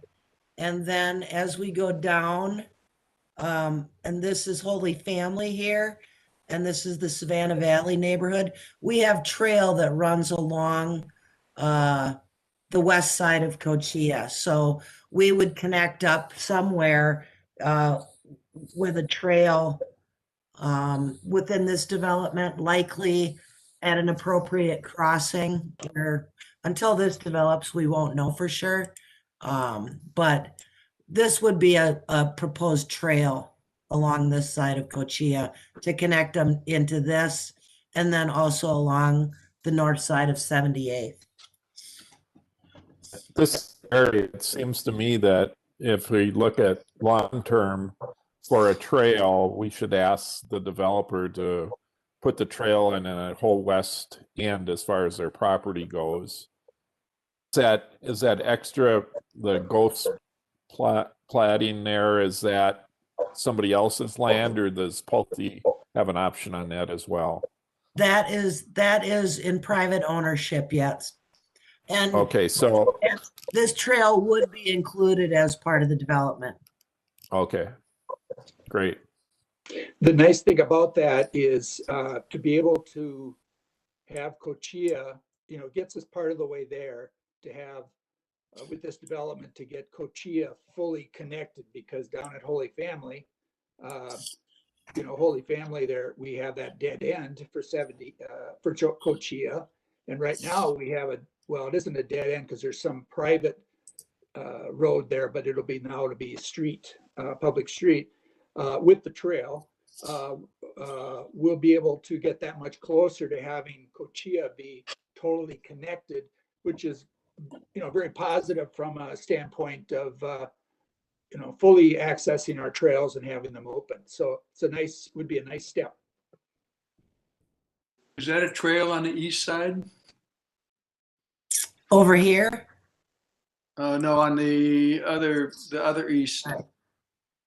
And then as we go down, and this is Holy Family here, and this is the Savannah Valley neighborhood, we have trail that runs along the west side of Cochia. So we would connect up somewhere with a trail within this development, likely at an appropriate crossing, where until this develops, we won't know for sure. But this would be a proposed trail along this side of Cochia to connect them into this, and then also along the north side of 78th. This area, it seems to me that if we look at long-term for a trail, we should ask the developer to put the trail in a whole west end as far as their property goes. Is that extra, the ghost platting there, is that somebody else's land, or does Pulte have an option on that as well? That is in private ownership, yes. And Okay, so this trail would be included as part of the development. okay, great. The nice thing about that is to be able to have Cochia, gets us part of the way there, to have with this development to get Cochia fully connected, because down at Holy Family, Holy Family there, we have that dead end for 70, for Cochia. And right now we have it isn't a dead end because there's some private road there, but it'll be now to be a street, public street with the trail. We'll be able to get that much closer to having Cochia be totally connected, which is, very positive from a standpoint of, fully accessing our trails and having them open. So would be a nice step. Is that a trail on the east side? Over here? No, on the other east.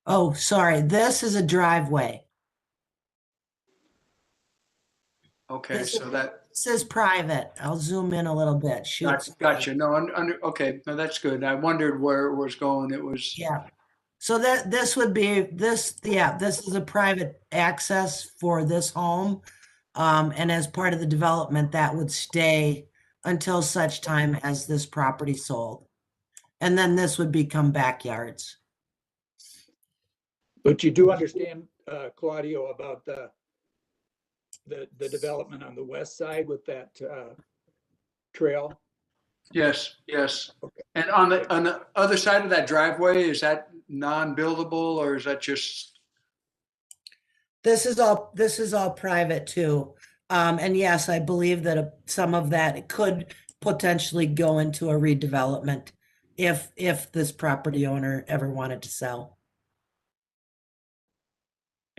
Oh, sorry. This is a driveway. Okay, This so that, is private. I'll zoom in a little bit. Shoot. gotcha. No, okay, no, that's good. I wondered where it was going. It was, Yeah. So this would be this is a private access for this home. And as part of the development, that would stay until such time as this property sold. And then this would become backyards. But you do understand, Claudio, about the development on the west side with that trail? yes. Okay. And on the other side of that driveway, is that non-buildable or is that just, This is all private too. And yes, I believe that some of that could potentially go into a redevelopment if this property owner ever wanted to sell.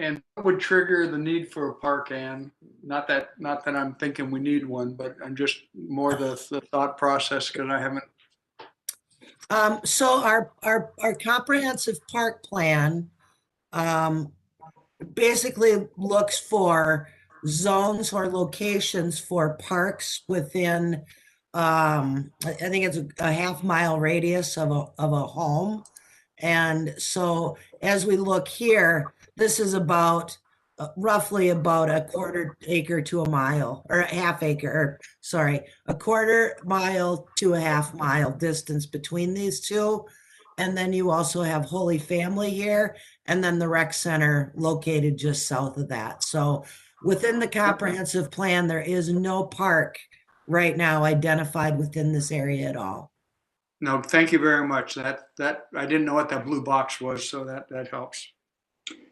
and what would trigger the need for a park, Ann? Not that I'm thinking we need one, but I'm just more the thought process because I haven't. So our comprehensive park plan basically looks for zones or locations for parks within I think it's a half-mile radius of a home. And so as we look here, this is about roughly about a quarter acre to a mile, or a half acre, or sorry, a quarter mile to a half mile distance between these two. And then you also have Holy Family here, and then the rec center located just south of that. So within the comprehensive plan, there is no park right now identified within this area at all. No, thank you very much. That I didn't know what that blue box was, so that helps.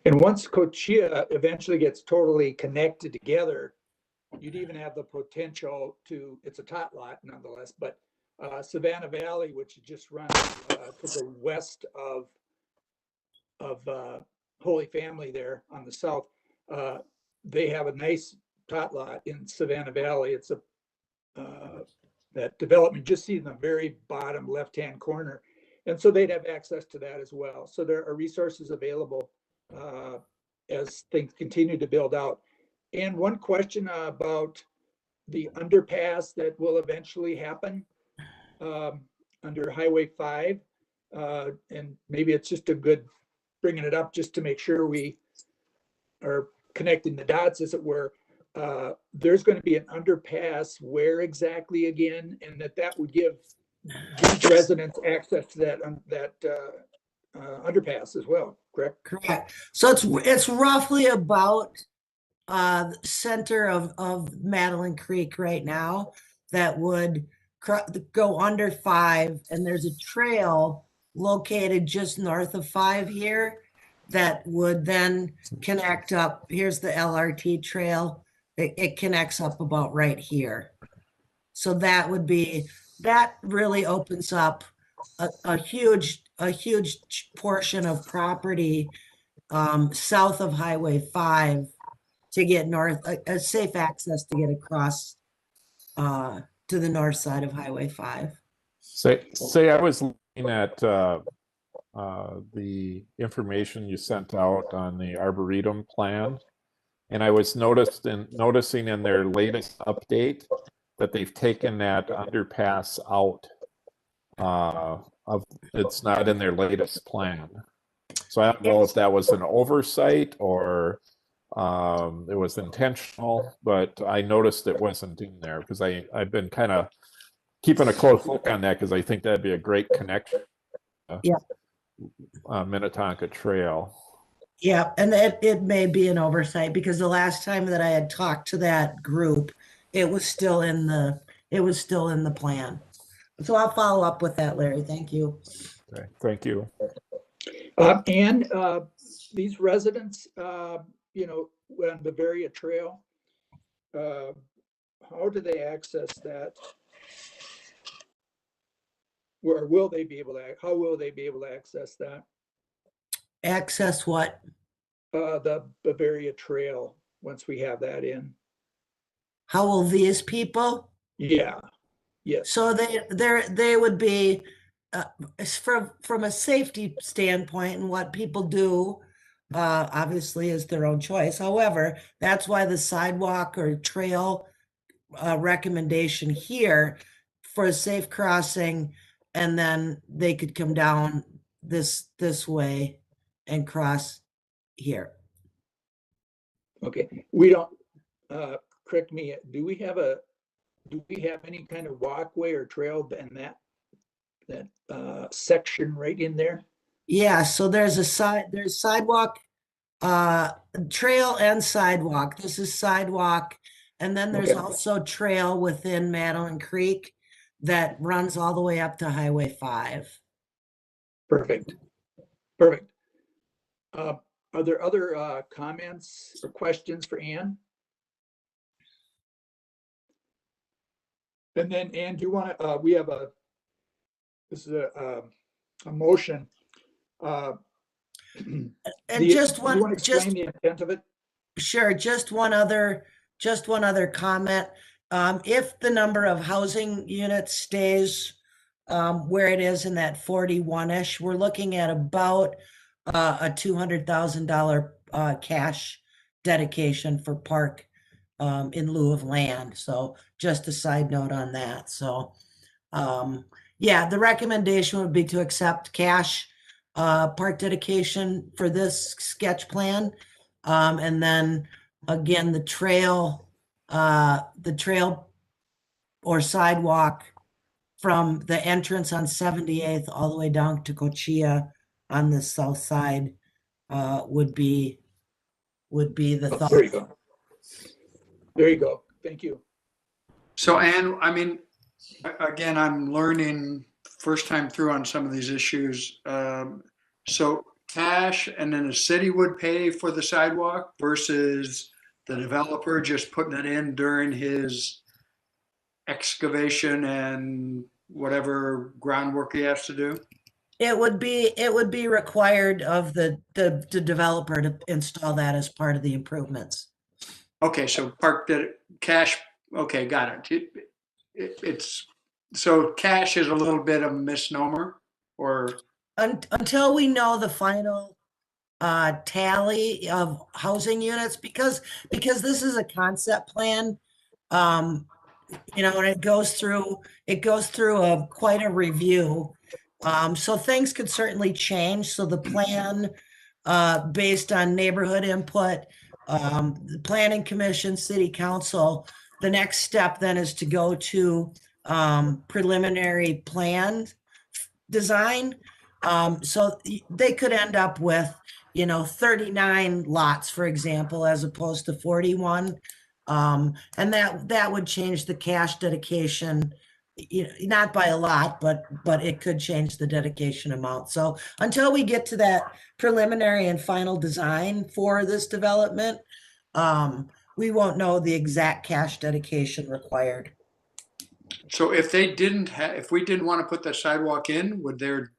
And once Cochia eventually gets totally connected together, you'd even have the potential to, it's a tot lot nonetheless, but Savannah Valley, which just runs to the west of Holy Family there on the south, they have a nice tot lot in Savannah Valley. It's that development just see in the very bottom left-hand corner. And so they'd have access to that as well. So there are resources available as things continue to build out. And one question about the underpass that will eventually happen under Highway 5. And maybe it's just a good bringing it up just to make sure we are connecting the dots, as it were. There's going to be an underpass where exactly again, and that would give these residents access to that underpass as well, correct? Correct. So it's roughly about the center of Madeline Creek right now that would go under 5, and there's a trail located just north of 5 here that would then connect up. Here's the LRT trail. It connects up about right here. So that really opens up a huge portion of property south of Highway 5 to get north, a safe access to get across to the north side of Highway 5. Say I was looking at the information you sent out on the Arboretum plan, and I was noticing in their latest update that they've taken that underpass out. It's not in their latest plan. So I don't know if that was an oversight or it was intentional, but I noticed it wasn't in there because I've been kind of keeping a close look on that because I think that'd be a great connection. Yeah. Minnetonka Trail. Yeah, and it may be an oversight because the last time that I had talked to that group, it was still in the plan. So I'll follow up with that, Larry. Thank you. Okay, thank you. And these residents, you know, on the Bavaria Trail, how do they access that? Where will they be able to, how will they be able to access that? Access what? The Bavaria Trail, once we have that in. How will these people? Yeah, yes. So they would be from a safety standpoint, and what people do obviously is their own choice. However, that's why the sidewalk or trail recommendation here for a safe crossing, and then they could come down this way and cross here. Okay, we don't, correct me, do we have any kind of walkway or trail in that section right in there? Yeah, so there's sidewalk, trail and sidewalk. This is sidewalk. And then there's Okay. also trail within Madeline Creek that runs all the way up to Highway 5. Perfect, perfect. Are there other comments or questions for Ann? And then Ann, do you want to, we have this is a motion. And You want to explain the intent of it? Sure, just one other comment. If the number of housing units stays where it is in that 41-ish, we're looking at about a $200,000 cash dedication for park in lieu of land. So just a side note on that. So yeah, the recommendation would be to accept cash park dedication for this sketch plan. And then again, the trail or sidewalk from the entrance on 78th all the way down to Cochia on the south side would be the thought. There you go. There you go. Thank you. So, Ann, I mean, again, I'm learning first time through on some of these issues. So cash and then the city would pay for the sidewalk versus the developer just putting it in during his excavation and whatever groundwork he has to do? It would be required of the developer to install that as part of the improvements. Okay, so park that cash, okay, got it. It's, so cash is a little bit of a misnomer or? Until we know the final tally of housing units, because this is a concept plan, you know, and it goes through quite a review. So things could certainly change. So the plan, based on neighborhood input, the planning commission, city council, the next step then is to go to preliminary plan design. So they could end up with, you know, 39 lots, for example, as opposed to 41. And that would change the cash dedication, you know, not by a lot, but it could change the dedication amount. So until we get to that preliminary and final design for this development, we won't know the exact cash dedication required. So if they didn't have, if we didn't want to put the sidewalk in, there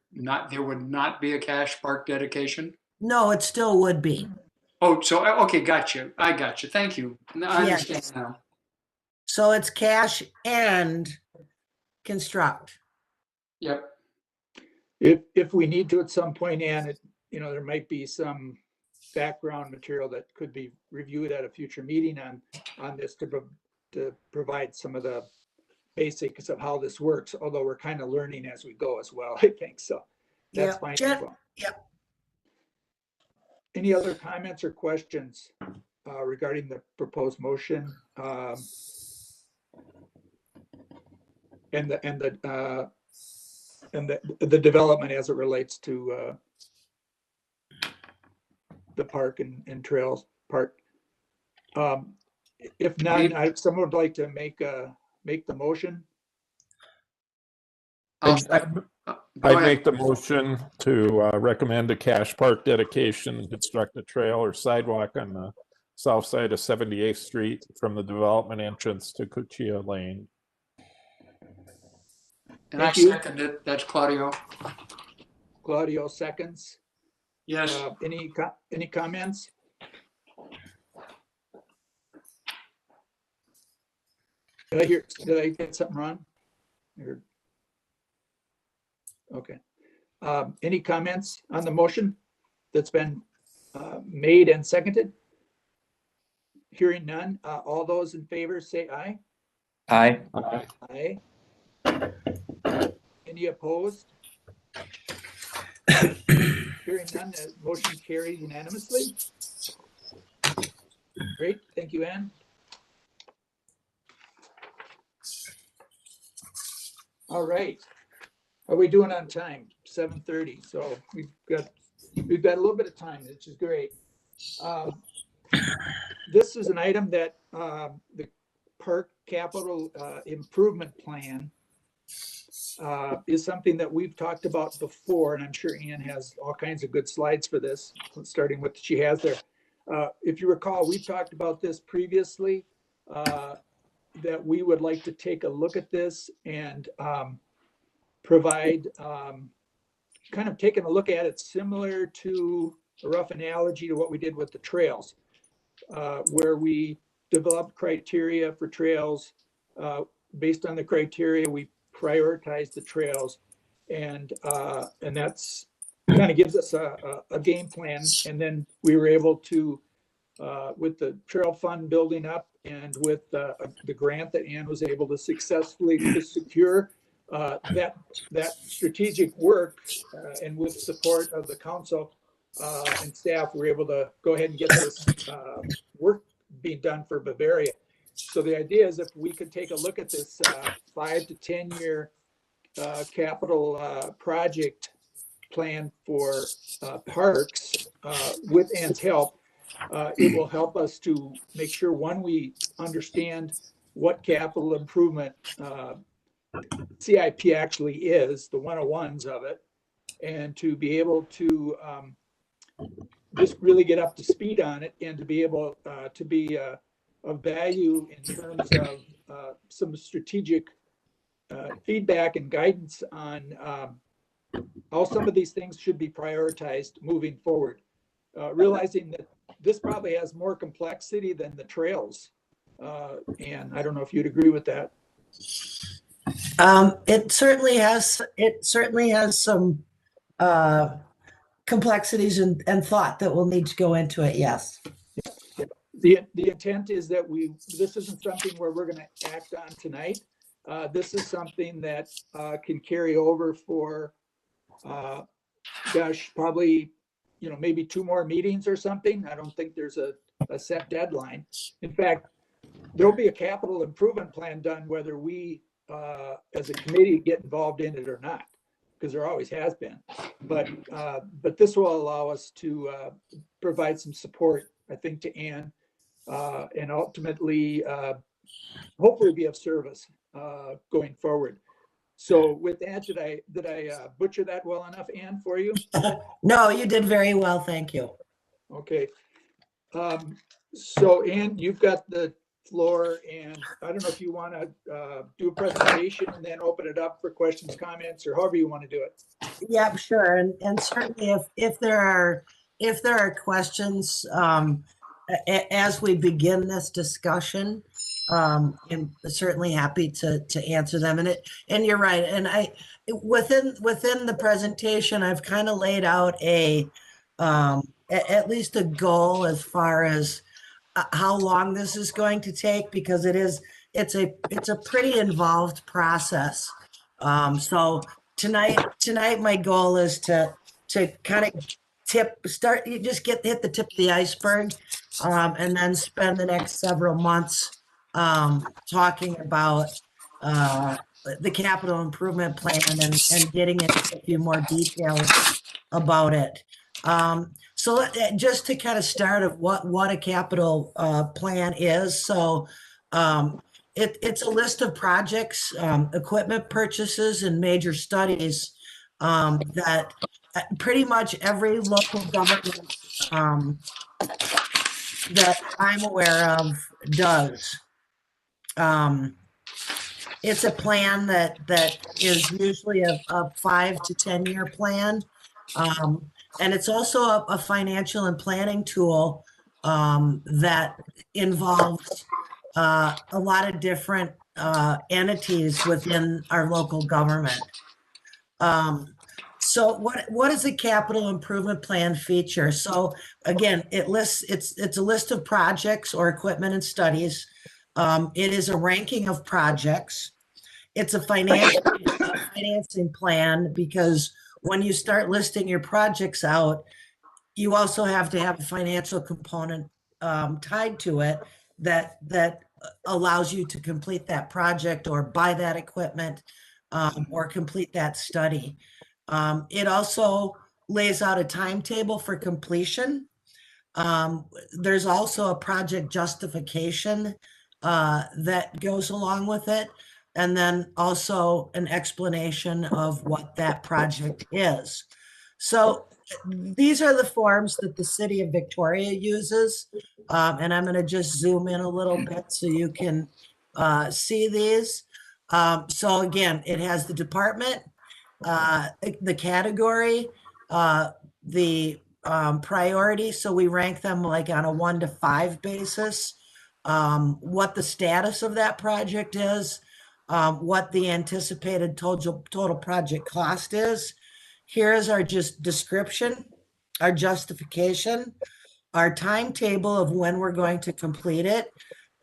would not be a cash park dedication? No, it still would be. Oh, so, okay, got you. I got you. Thank you. I Yes. understand now. So it's cash and construct. Yep. If we need to at some point, Ann, you know, there might be some background material that could be reviewed at a future meeting on this to provide some of the basics of how this works, although we're kind of learning as we go as well, I think. So that's fine as well. Yep. Any other comments or questions regarding the proposed motion? and the development as it relates to the park and trails part. If not, someone would like to make the motion. I'd make the motion to recommend a cash park dedication and construct a trail or sidewalk on the south side of 78th Street from the development entrance to Cuchilla Lane. And I Thank you. second it. That's Claudio. Claudio seconds. Yes. Any comments? Did I get something wrong? Okay. Any comments on the motion that's been made and seconded? Hearing none. All those in favor say aye. Aye. Aye. Any opposed? Hearing none, the motion carries unanimously. Great, thank you, Ann. All right. How are we doing on time? 7:30. So we've got a little bit of time, which is great. This is an item that the Park Capital Improvement Plan is something that we've talked about before, and I'm sure Ann has all kinds of good slides for this, starting with what she has there. If you recall, we've talked about this previously, that we would like to take a look at this and provide kind of taking a look at it similar to a rough analogy to what we did with the trails, where we developed criteria for trails. Based on the criteria, we prioritize the trails, and that's kind of gives us a game plan. And then we were able to, with the trail fund building up and with the grant that Ann was able to successfully secure, that strategic work, and with support of the council and staff, we were able to go ahead and get this work being done for Bavaria. So the idea is if we could take a look at this 5 to 10 year capital project plan for parks with Ann's help, it will help us to make sure, one, we understand what capital improvement CIP actually is, the 101s of it, and to be able to just really get up to speed on it, and to be able to be of value in terms of some strategic feedback and guidance on how some of these things should be prioritized moving forward. Realizing that this probably has more complexity than the trails. And I don't know if you'd agree with that. It certainly has some complexities and thought that will need to go into it. Yes. The intent is that this isn't something where we're going to act on tonight. This is something that can carry over for, probably, maybe 2 more meetings or something. I don't think there's a set deadline. In fact, there'll be a capital improvement plan done whether we, as a committee, get involved in it or not, because there always has been. But this will allow us to provide some support, I think, to Ann, and ultimately, hopefully, be of service going forward. So with that, did I butcher that well enough, Ann, for you? No, you did very well. Thank you. Okay. So Ann, you've got the floor, and I don't know if you want to do a presentation and then open it up for questions, comments, or however you want to do it. Yeah, sure. And certainly if there are questions as we begin this discussion, I'm certainly happy to answer them. And you're right. And within the presentation, I've kind of laid out at least a goal as far as how long this is going to take, because it's a pretty involved process. So tonight my goal is to kind of hit the tip of the iceberg, and then spend the next several months talking about the capital improvement plan and getting into a few more details about it. So just to kind of start of what a capital plan is. So it's a list of projects, equipment purchases, and major studies that pretty much every local government that I'm aware of does. It's a plan that is usually a 5 to 10 year plan. And it's also a financial and planning tool that involves a lot of different entities within our local government. So what does a capital improvement plan feature? So again, it's a list of projects or equipment and studies. It is a ranking of projects. It's a financing plan, because when you start listing your projects out, you also have to have a financial component tied to it that allows you to complete that project or buy that equipment or complete that study. It also lays out a timetable for completion. There's also a project justification that goes along with it, and then also an explanation of what that project is. So these are the forms that the city of Victoria uses, and I'm going to just zoom in a little bit so you can see these. So again, it has the department, the category, the priority. So we rank them like on a 1 to 5 basis. What the status of that project is, what the anticipated total project cost is. Here is our just description, our justification, our timetable of when we're going to complete it,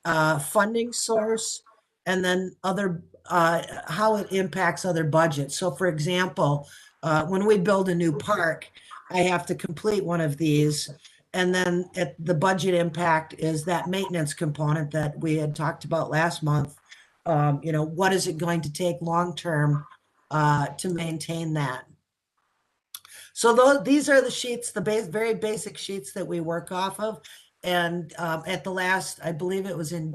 funding source, and then other how it impacts other budgets. So for example, when we build a new park, I have to complete one of these. And then the budget impact is that maintenance component that we had talked about last month. What is it going to take long-term to maintain that? So these are the sheets, the very basic sheets that we work off of. And at the last, I believe it was in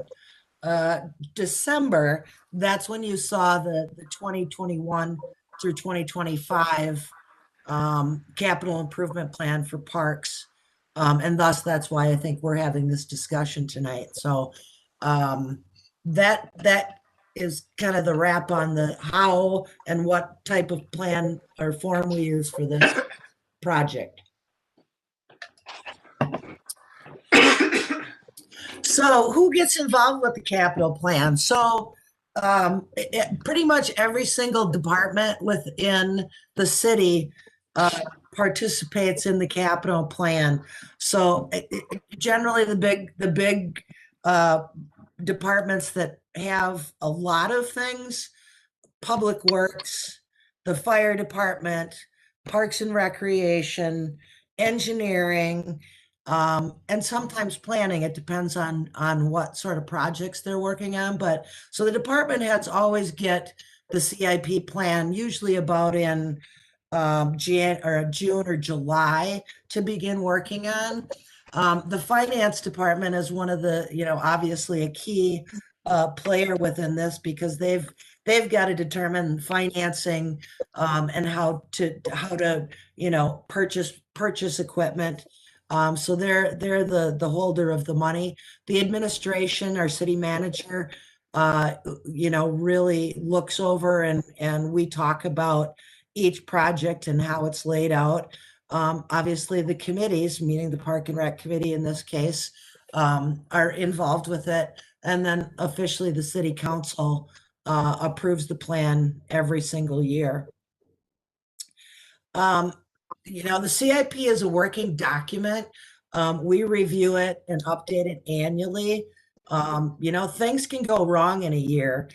December, that's when you saw the 2021 through 2025 capital improvement plan for parks. And thus, that's why I think we're having this discussion tonight. So that is kind of the wrap on the how and what type of plan or form we use for this project. So who gets involved with the capital plan? So pretty much every single department within the city participates in the capital plan. So generally the big departments that have a lot of things: Public Works, the fire department, Parks and Recreation, engineering, and sometimes planning. It depends on what sort of projects they're working on. But so the department heads always get the CIP plan, usually about in June or July, to begin working on. The finance department is one of the, obviously a key player within this, because they've got to determine financing and how to purchase equipment. So they're the holder of the money. The administration, our city manager, really looks over and we talk about each project and how it's laid out. Obviously the committees, meaning the Park and Rec Committee in this case, are involved with it. And then officially the city council approves the plan every single year. The CIP is a working document. We review it and update it annually. Things can go wrong in a year,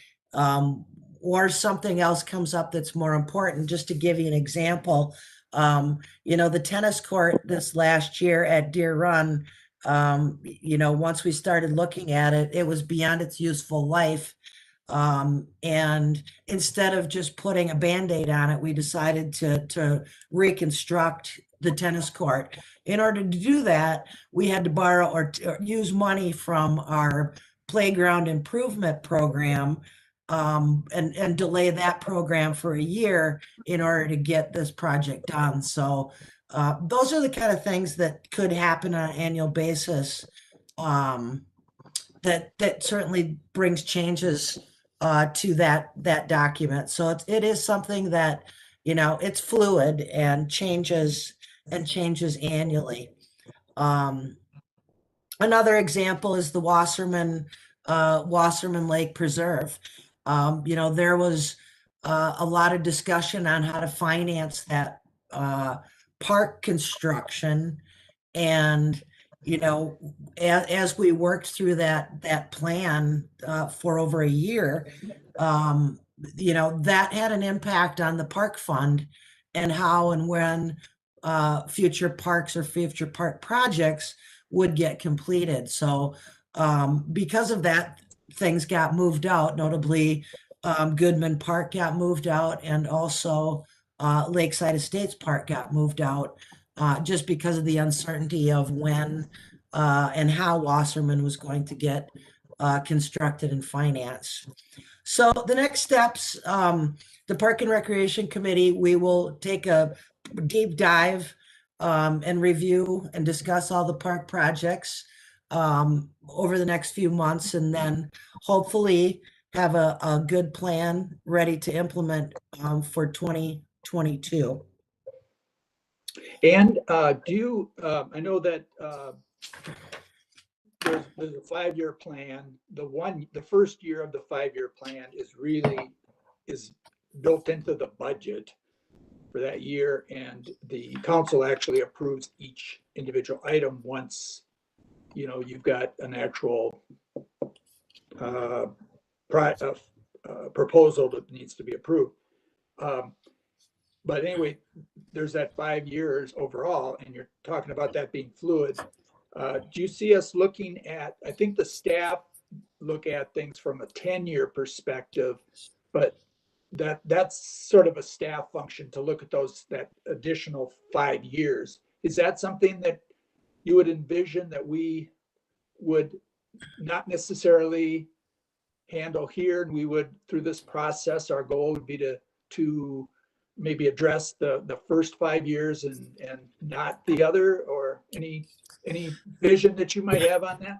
or something else comes up that's more important. Just to give you an example, the tennis court this last year at Deer Run, once we started looking at it, it was beyond its useful life. And instead of just putting a Band-Aid on it, we decided to reconstruct the tennis court. In order to do that, we had to borrow or use money from our playground improvement program, and delay that program for a year in order to get this project done. So those are the kind of things that could happen on an annual basis, that certainly brings changes to that document. So it is something that, you know, it's fluid and changes annually. Another example is the Wasserman Lake Preserve. You know, there was a lot of discussion on how to finance that park construction, and you know, as we worked through that plan for over a year, you know, that had an impact on the park fund and how and when future parks or future park projects would get completed. So because of that, things got moved out, notably Goodman Park got moved out, and also Lakeside Estates Park got moved out, just because of the uncertainty of when and how Wasserman was going to get constructed and financed. So the next steps, the Park and Recreation Committee, we will take a deep dive and review and discuss all the park projects over the next few months, and then hopefully have a good plan ready to implement for 2022. And do you, I know that there's a 5-year plan. The first year of the 5-year plan is built into the budget for that year, and the council actually approves each individual item once, you know, you've got an actual proposal that needs to be approved. But anyway, there's that 5 years overall, and you're talking about that being fluid. Do you see us looking at, I think the staff look at things from a 10-year perspective, but that's sort of a staff function to look at that additional 5 years. Is that something that you would envision that we would not necessarily handle here, and we would, through this process, our goal would be to maybe address the first 5 years and not the other, or any vision that you might have on that?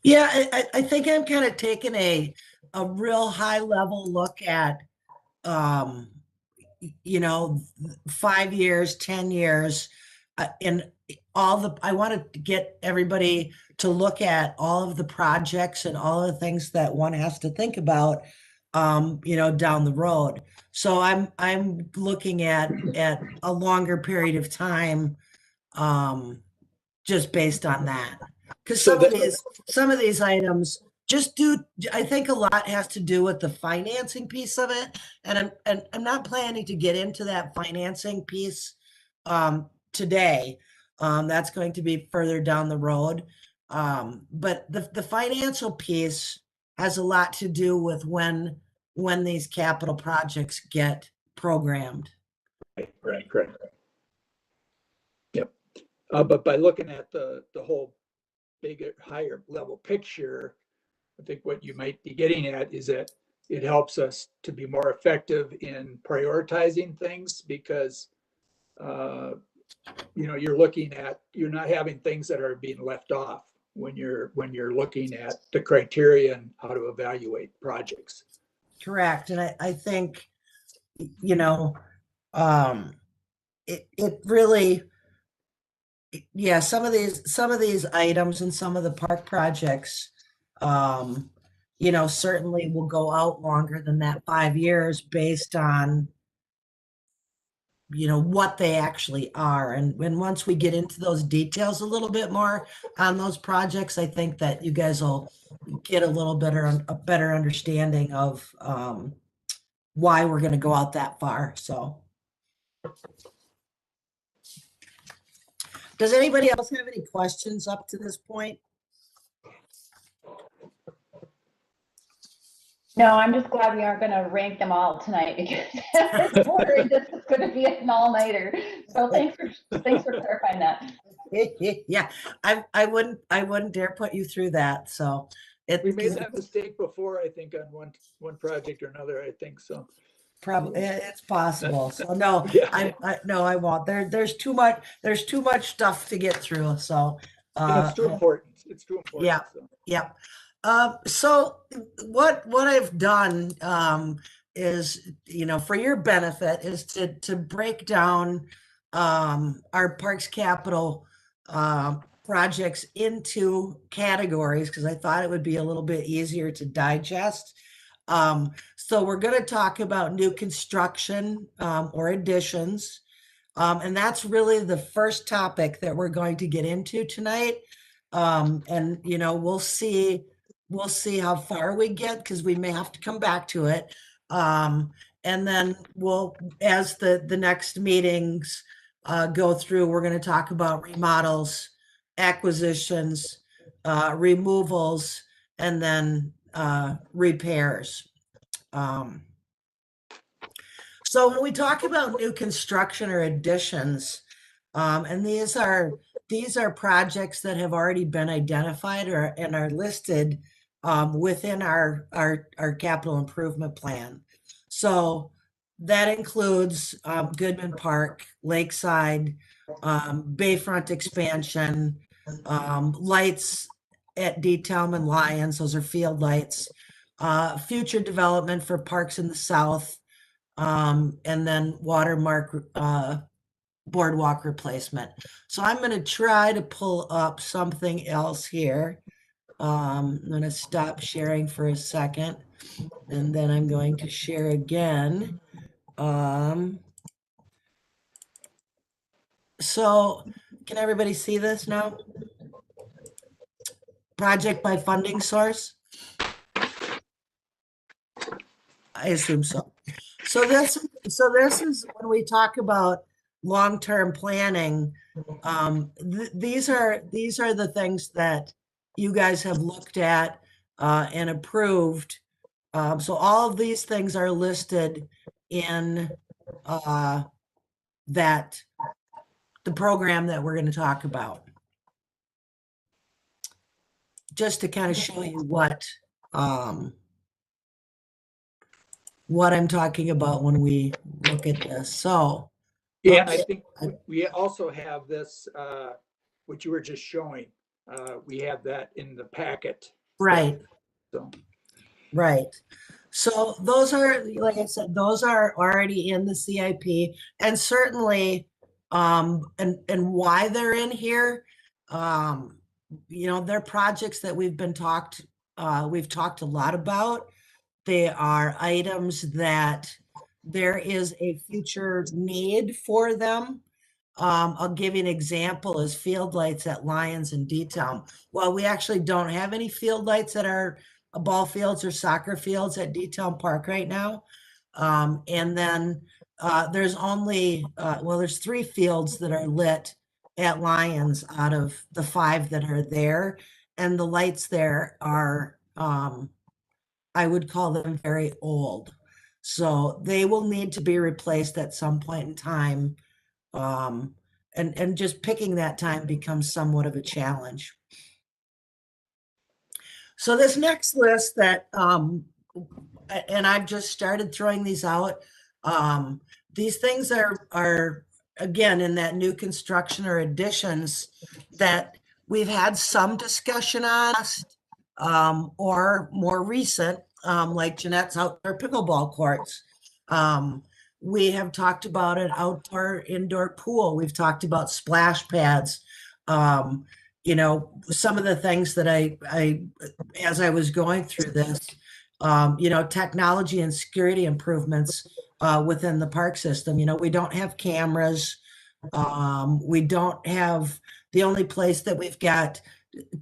Yeah, I think I'm kind of taking a real high level look at, you know, 5 years, 10 years, and I want to get everybody to look at all of the projects and all of the things that one has to think about, you know, down the road. So I'm looking at a longer period of time, just based on that. Because some of these items I think a lot has to do with the financing piece of it. And I'm not planning to get into that financing piece today. That's going to be further down the road. But the financial piece has a lot to do with when these capital projects get programmed. Right. Yep. But by looking at the whole bigger, higher level picture, I think what you might be getting at is that it helps us to be more effective in prioritizing things, because you know, you're not having things that are being left off when you're looking at the criteria and how to evaluate projects. Correct. And I think, you know, it really, yeah, some of these items and some of the park projects, you know, certainly will go out longer than that 5 years based on, you know, what they actually are. And once we get into those details a little bit more on those projects, I think that you guys will get a better understanding of why we're going to go out that far. So does anybody else have any questions up to this point? No, I'm just glad we aren't going to rank them all tonight because I was worried this is going to be an all-nighter. So thanks for clarifying that. Yeah, I wouldn't dare put you through that. So We made that mistake before, I think, on one project or another, I think so. probably it's possible. So no, Yeah. I won't. There's too much stuff to get through. So And it's too important. It's too important. Yeah. So. yeah. So what I've done is, for your benefit, is to break down our Parks Capital projects into categories because I thought it would be a little bit easier to digest. So we're going to talk about new construction or additions. And that's really the first topic that we're going to get into tonight. And we'll see how far we get because we may have to come back to it. And then we'll, as the next meetings go through, we're going to talk about remodels, acquisitions, removals, and then repairs. So when we talk about new construction or additions, and these are projects that have already been identified and are listed within our capital improvement plan. So that includes Goodman Park, Lakeside, Bayfront expansion, lights at Detailm and Lyons, those are field lights, future development for parks in the south, and then Watermark boardwalk replacement. So I'm going to try to pull up something else here. I'm going to stop sharing for a second, and then I'm going to share again. So can everybody see this now? Project by funding source? I assume so. So this is when we talk about long-term planning. These are the things that you guys have looked at and approved. So all of these things are listed in the program that we're going to talk about. Just to kind of show you what I'm talking about when we look at this. So Yeah, and I think we also have this, what you were just showing. We have that in the packet. right. So. Right. So those are, like I said, those are already in the CIP, and certainly and why they're in here, they're projects that we've talked a lot about. They are items that there is a future need for them. I'll give you an example is field lights at Lyons and Detailm. Well, we actually don't have any field lights that are ball fields or soccer fields at Detailm Park right now. And then there's only, there's 3 fields that are lit at Lyons out of the 5 that are there. And the lights there are, I would call them very old. So they will need to be replaced at some point in time. And just picking that time becomes somewhat of a challenge. So this next list that, and I've just started throwing these out. These things are again in that new construction or additions that we've had some discussion on, or more recent, like Jeanette's outdoor pickleball courts. We have talked about an outdoor indoor pool. We've talked about splash pads. Some of the things that I as I was going through this, technology and security improvements within the park system. We don't have cameras. We don't have, the only place that we've got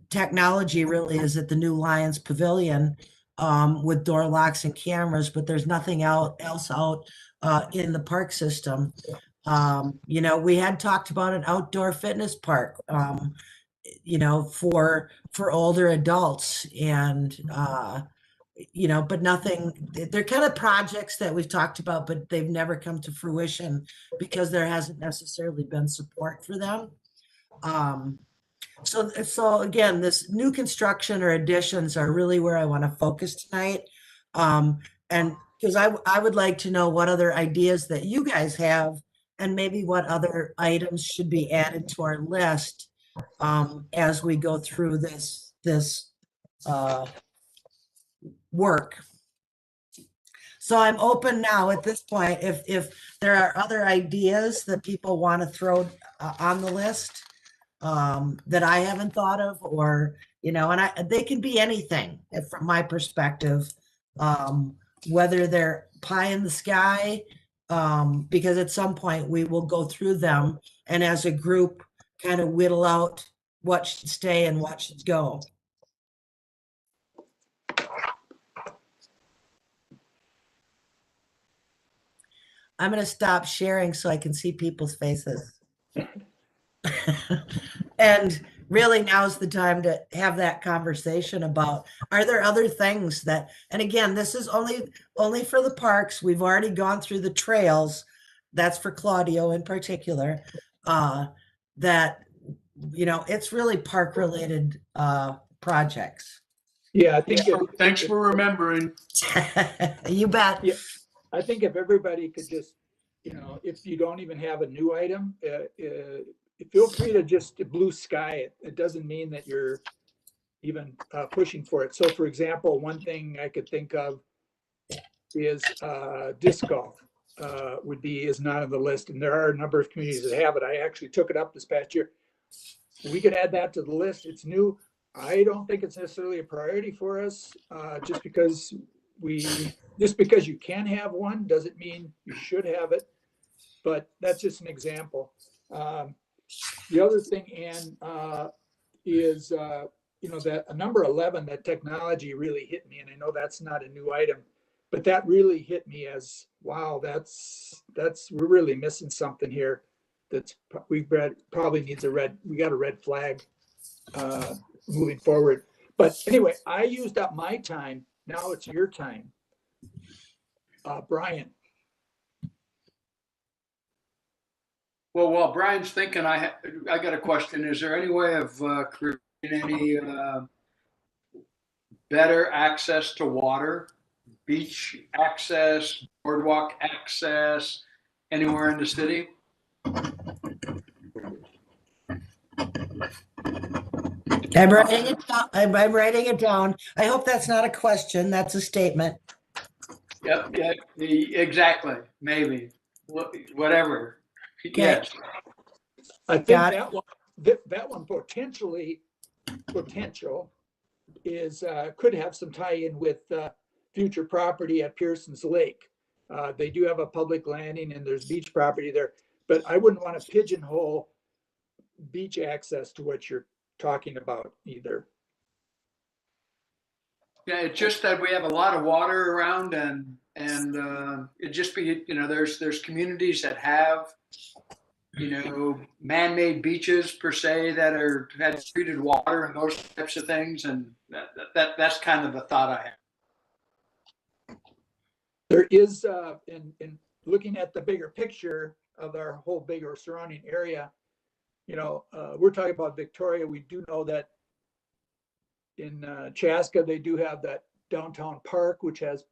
technology really is at the new Lions Pavilion with door locks and cameras, but there's nothing else out in the park system. We had talked about an outdoor fitness park, for older adults, and you know, but nothing, they're kind of projects that we've talked about, but they've never come to fruition because there hasn't necessarily been support for them. So again, this new construction or additions are really where I want to focus tonight. And because I would like to know what other ideas that you guys have and maybe what other items should be added to our list as we go through this work. So I'm open now at this point. If there are other ideas that people want to throw on the list that I haven't thought of, or, you know, and they can be anything from my perspective, whether they're pie in the sky, because at some point we will go through them and as a group kind of whittle out what should stay and what should go. I'm going to stop sharing so I can see people's faces. And really now's the time to have that conversation about, are there other things that, and again, this is only for the parks. We've already gone through the trails. That's for Claudio in particular, that, you know, it's really park related projects. Yeah, I think Thanks for remembering. You bet. Yeah, I think if everybody could just, you know, if you don't even have a new item, feel free to just blue sky it. It doesn't mean that you're even pushing for it. So for example, one thing I could think of is disc golf is not on the list. And there are a number of communities that have it. I actually took it up this past year. We could add that to the list. It's new. I don't think it's necessarily a priority for us, just because you can have one doesn't mean you should have it, but that's just an example. The other thing, Ann, is, you know, that number 11, that technology really hit me, and I know that's not a new item, but that really hit me as, wow, we're really missing something here. Probably needs we got a red flag moving forward. But anyway, I used up my time. Now it's your time. Brian. Well, while Brian's thinking, I got a question. Is there any way of creating any better access to water, beach access, boardwalk access, anywhere in the city? I'm writing it down. I'm writing it down. I hope that's not a question. That's a statement. Yep. Yeah. Exactly. Maybe. Whatever. Okay. Yes. I think that one potential is could have some tie-in with future property at Pearson's Lake. They do have a public landing and there's beach property there, but I wouldn't want to pigeonhole beach access to what you're talking about either. Yeah, it's just that we have a lot of water around, and it just be, you know, there's communities that have, you know, man-made beaches per se that had treated water and those types of things, and that's kind of the thought I have. There is, in looking at the bigger picture of our whole bigger surrounding area, you know, we're talking about Victoria. We do know that in Chaska, they do have that downtown park, which has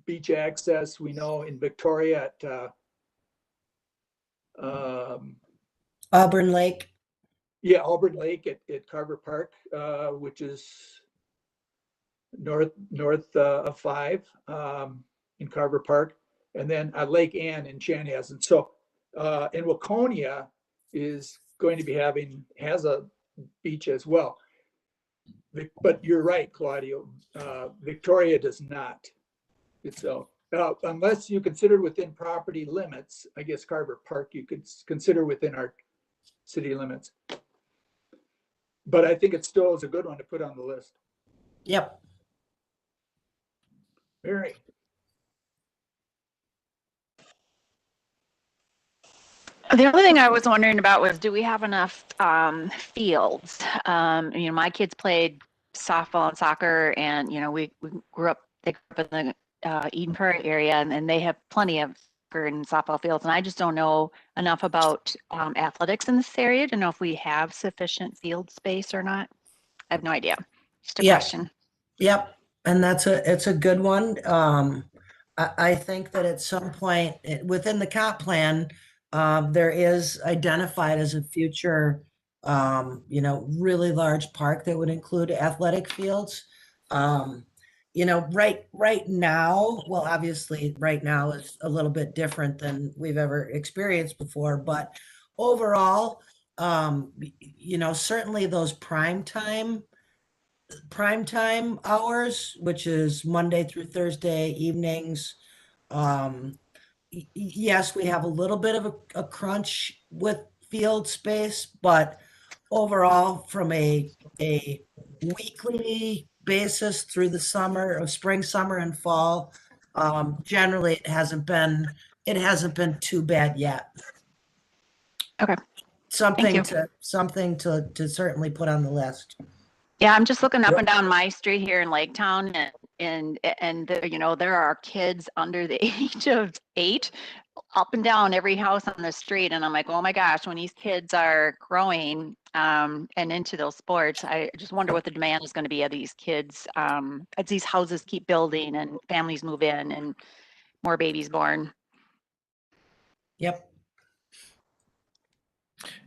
beach access. We know in Victoria at Auburn Lake. Yeah, Auburn Lake at Carver Park, which is north of 5 in Carver Park, and then Lake Ann in Chanhassen. So, and Waconia is going to be has a beach as well. But you're right, Claudio. Victoria does not itself. Unless you consider within property limits, I guess Carver Park you could consider within our city limits. But I think it still is a good one to put on the list. Yep. Mary. The only thing I was wondering about was, do we have enough you know, my kids played softball and soccer, and, you know, we grew up they grew up in the Eden Prairie area, and they have plenty of soccer and softball fields. And I just don't know enough about athletics in this area to know if we have sufficient field space or not. I have no idea. Just a Yeah. question. Yep, and it's a good one. I think that at some point within the comp plan, there is identified as a future, really large park that would include athletic fields. Right now, well, obviously right now is a little bit different than we've ever experienced before, but overall, certainly those primetime hours, which is Monday through Thursday evenings. Yes, we have a little bit of a crunch with field space, but overall, from a weekly basis through the summer, of spring, summer, and fall, generally it hasn't been too bad yet. Okay. Something you. to certainly put on the list. Yeah, I'm just looking up and down my street here in Lake Town, and there are kids under the age of 8 up and down every house on the street, and I'm like, oh my gosh, when these kids are growing and into those sports, I just wonder what the demand is going to be of these kids as these houses keep building and families move in and more babies born. Yep.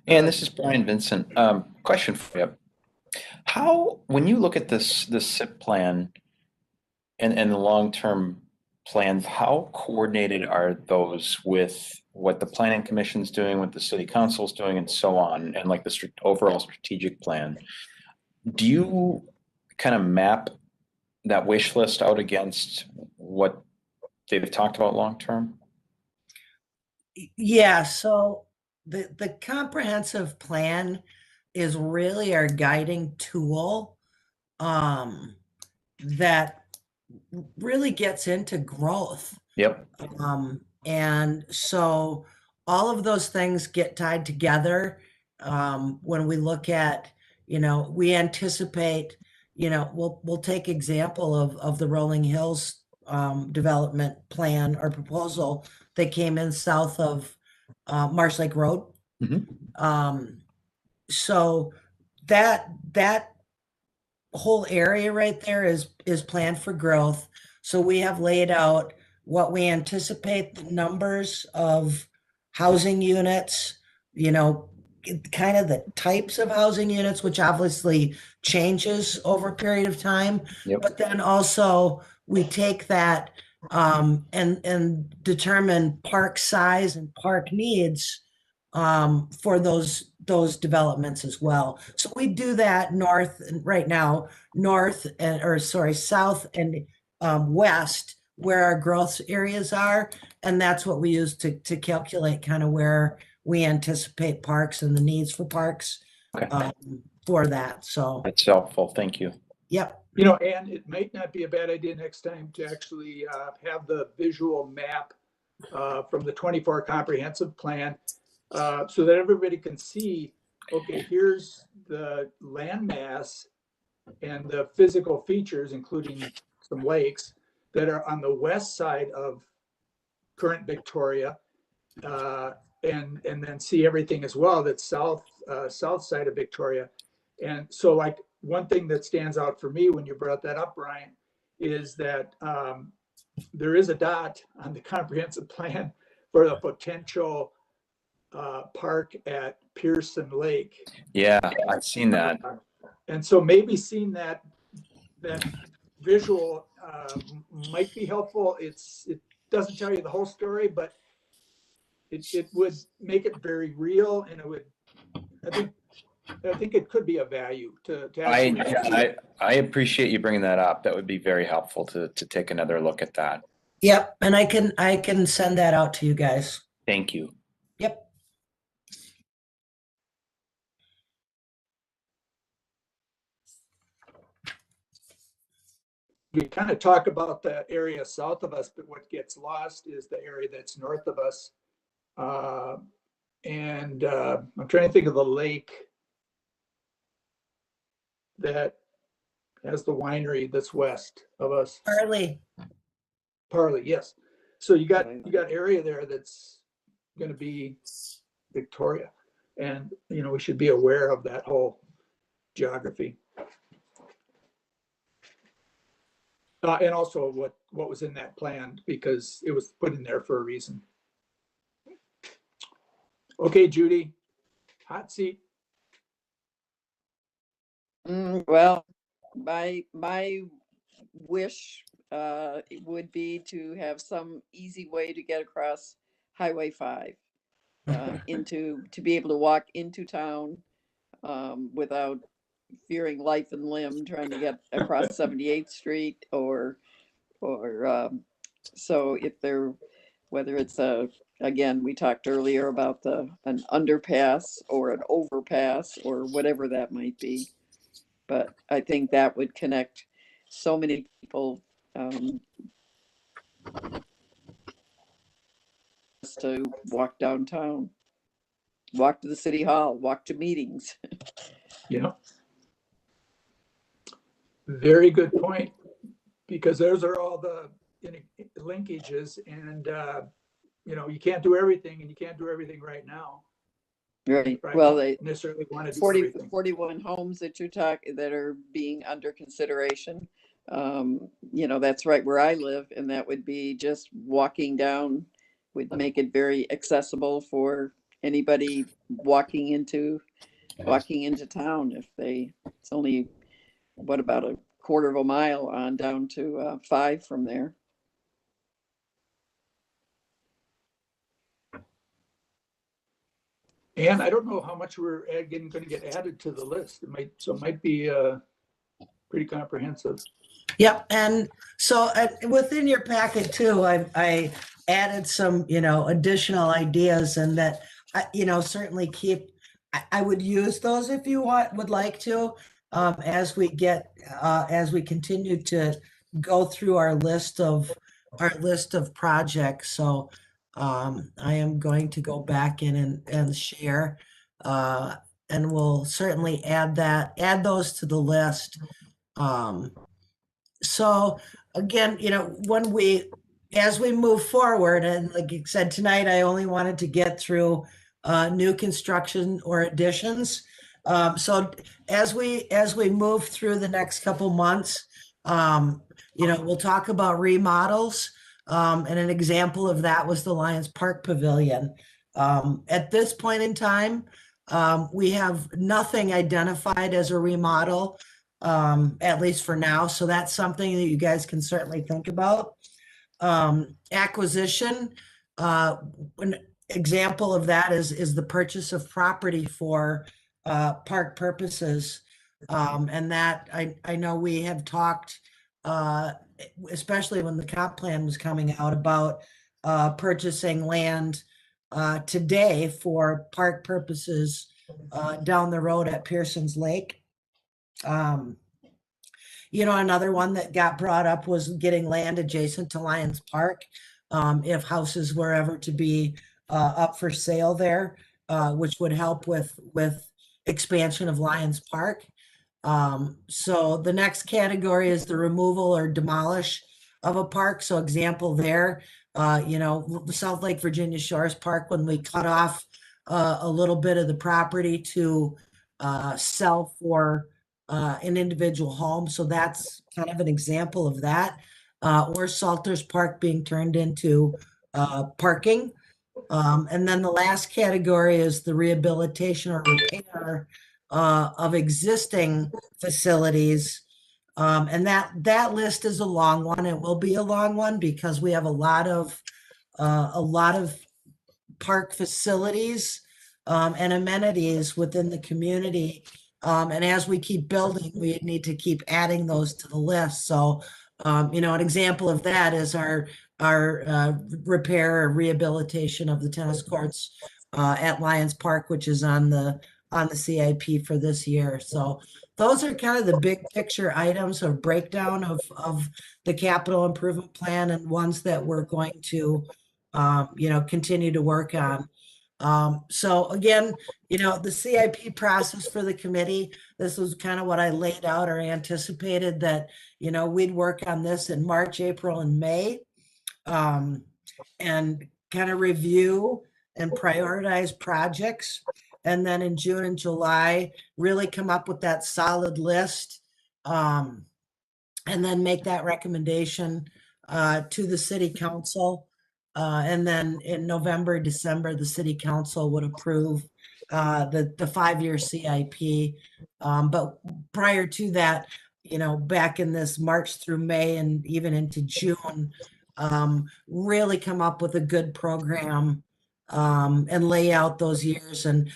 And this is Brian Vincent. Question for you. When you look at this SIP plan and the long-term plans, how coordinated are those with what the planning commission's doing, what the city council's doing, and so on, and like the overall strategic plan? Do you kind of map that wish list out against what they've talked about long-term? Yeah, so the comprehensive plan is really our guiding tool that really gets into growth. Yep. And so all of those things get tied together when we look at, we anticipate, we'll take example of the Rolling Hills development plan or proposal that came in south of Marsh Lake Road. Mm-hmm. So that whole area right there is planned for growth. So we have laid out what we anticipate the numbers of housing units, kind of the types of housing units, which obviously changes over a period of time. Yep. But then also we take that and determine park size and park needs for those developments as well. So we do that south and west, where our growth areas are, and that's what we use to calculate kind of where we anticipate parks and the needs for parks. Okay. For that. So that's helpful. Thank you. Yep. And it might not be a bad idea next time to actually have the visual map from the 24 comprehensive plan so that everybody can see, okay, here's the landmass and the physical features, including some lakes that are on the west side of current Victoria, and then see everything as well that's south side of Victoria. And so, like, one thing that stands out for me when you brought that up, Brian, is that there is a dot on the comprehensive plan for the potential park at Pearson Lake. Yeah, I've seen that. And so maybe seeing that visual might be helpful. It doesn't tell you the whole story, but it would make it very real, and it would, I think it could be a value to I appreciate you bringing that up. That would be very helpful to take another look at that. Yep, and I can send that out to you guys. Thank you. Yep. We kind of talk about the area south of us, but what gets lost is the area that's north of us. And I'm trying to think of the lake that has the winery that's west of us. Harley. Parley, yes. So you got area there that's going to be Victoria, and you know we should be aware of that whole geography, and also what was in that plan, because it was put in there for a reason. Okay, Judy, hot seat. Well, my wish it would be to have some easy way to get across Highway 5 to be able to walk into town without fearing life and limb trying to get across 78th Street or so if there, whether it's again, we talked earlier about an underpass or an overpass or whatever that might be. But I think that would connect so many people to walk downtown, walk to the city hall, walk to meetings. Yeah. Very good point, because those are all the linkages, and you know, you can't do everything, and you can't do everything right now. Right. Right. Well, they necessarily want to do 41 homes that that are being under consideration. You know, that's right where I live, and that would be just walking down would make it very accessible for anybody walking into town. If it's only about a quarter of a mile on down to 5 from there. And I don't know how much we're going to get added to the list. It might be pretty comprehensive. Yep, and so within your packet too, I added some, you know, additional ideas, and that you know, certainly keep. I would use those if you would like to, as we continue to go through our list of projects. So I am going to go back in and share, and we'll certainly add those to the list. So again, you know, as we move forward, and like you said tonight, I only wanted to get through new construction or additions. So as we move through the next couple months, you know, we'll talk about remodels. And an example of that was the Lions Park Pavilion. At this point in time, we have nothing identified as a remodel, at least for now. So that's something that you guys can certainly think about. Acquisition, an example of that is the purchase of property for park purposes. And that I know we have talked, especially when the comp plan was coming out, about purchasing land today for park purposes down the road at Pearson's Lake. You know, another one that got brought up was getting land adjacent to Lions Park, if houses were ever to be up for sale there, which would help with expansion of Lions Park. So the next category is the removal or demolish of a park. So example there, you know, the South Lake Virginia Shores Park, when we cut off a little bit of the property to sell for an individual home. So that's kind of an example of that. Or Salters Park being turned into parking. And then the last category is the rehabilitation or repair of existing facilities. And that list is a long one. It will be a long one because we have a lot of park facilities and amenities within the community. And as we keep building, we need to keep adding those to the list. So, you know, an example of that is our repair or rehabilitation of the tennis courts at Lions Park, which is on the CIP for this year. So those are kind of the big picture items of breakdown of the capital improvement plan, and ones that we're going to, you know, continue to work on. So again, the CIP process for the committee, this was kind of what I laid out or anticipated that, we'd work on this in March, April, and May, and kind of review and prioritize projects. And then in June and July, really come up with that solid list, and then make that recommendation to the city council. And then in November, December, the city council would approve the 5-year CIP. But prior to that, back in this March through May and even into June, really come up with a good program and lay out those years. And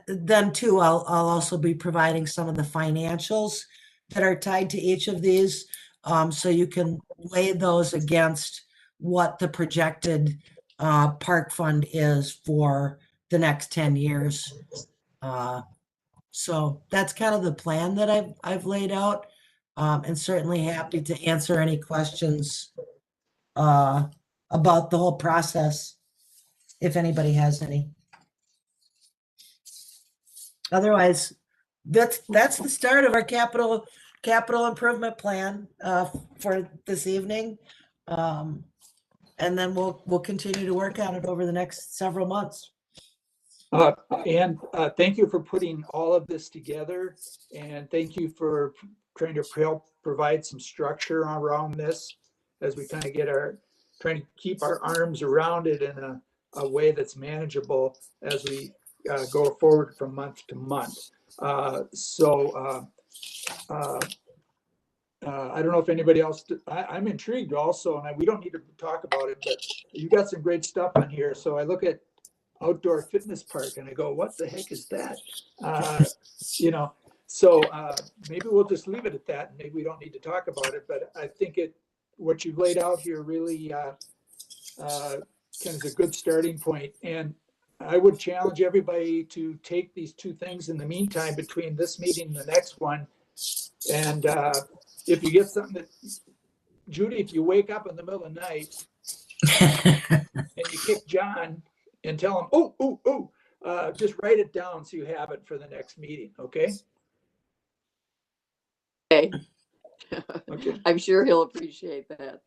then too, I'll also be providing some of the financials that are tied to each of these. So you can weigh those against what the projected park fund is for the next 10 years. So that's kind of the plan that I've laid out, and certainly happy to answer any questions about the whole process, if anybody has any. Otherwise, that's the start of our capital improvement plan for this evening. And then we'll continue to work on it over the next several months. And thank you for putting all of this together, and thank you for trying to help provide some structure around this as we kind of trying to keep our arms around it in a way that's manageable as we go forward from month to month. I don't know if anybody else, I'm intrigued also, and we don't need to talk about it, but you got some great stuff on here. So I look at outdoor fitness park and I go, what the heck is that? So maybe we'll just leave it at that. And maybe we don't need to talk about it, but I think what you've laid out here really kind of is a good starting point. And I would challenge everybody to take these two things in the meantime between this meeting and the next one. And if you get something that, Judy, if you wake up in the middle of the night and you kick John and tell him, just write it down so you have it for the next meeting, okay? Okay. Okay. I'm sure he'll appreciate that.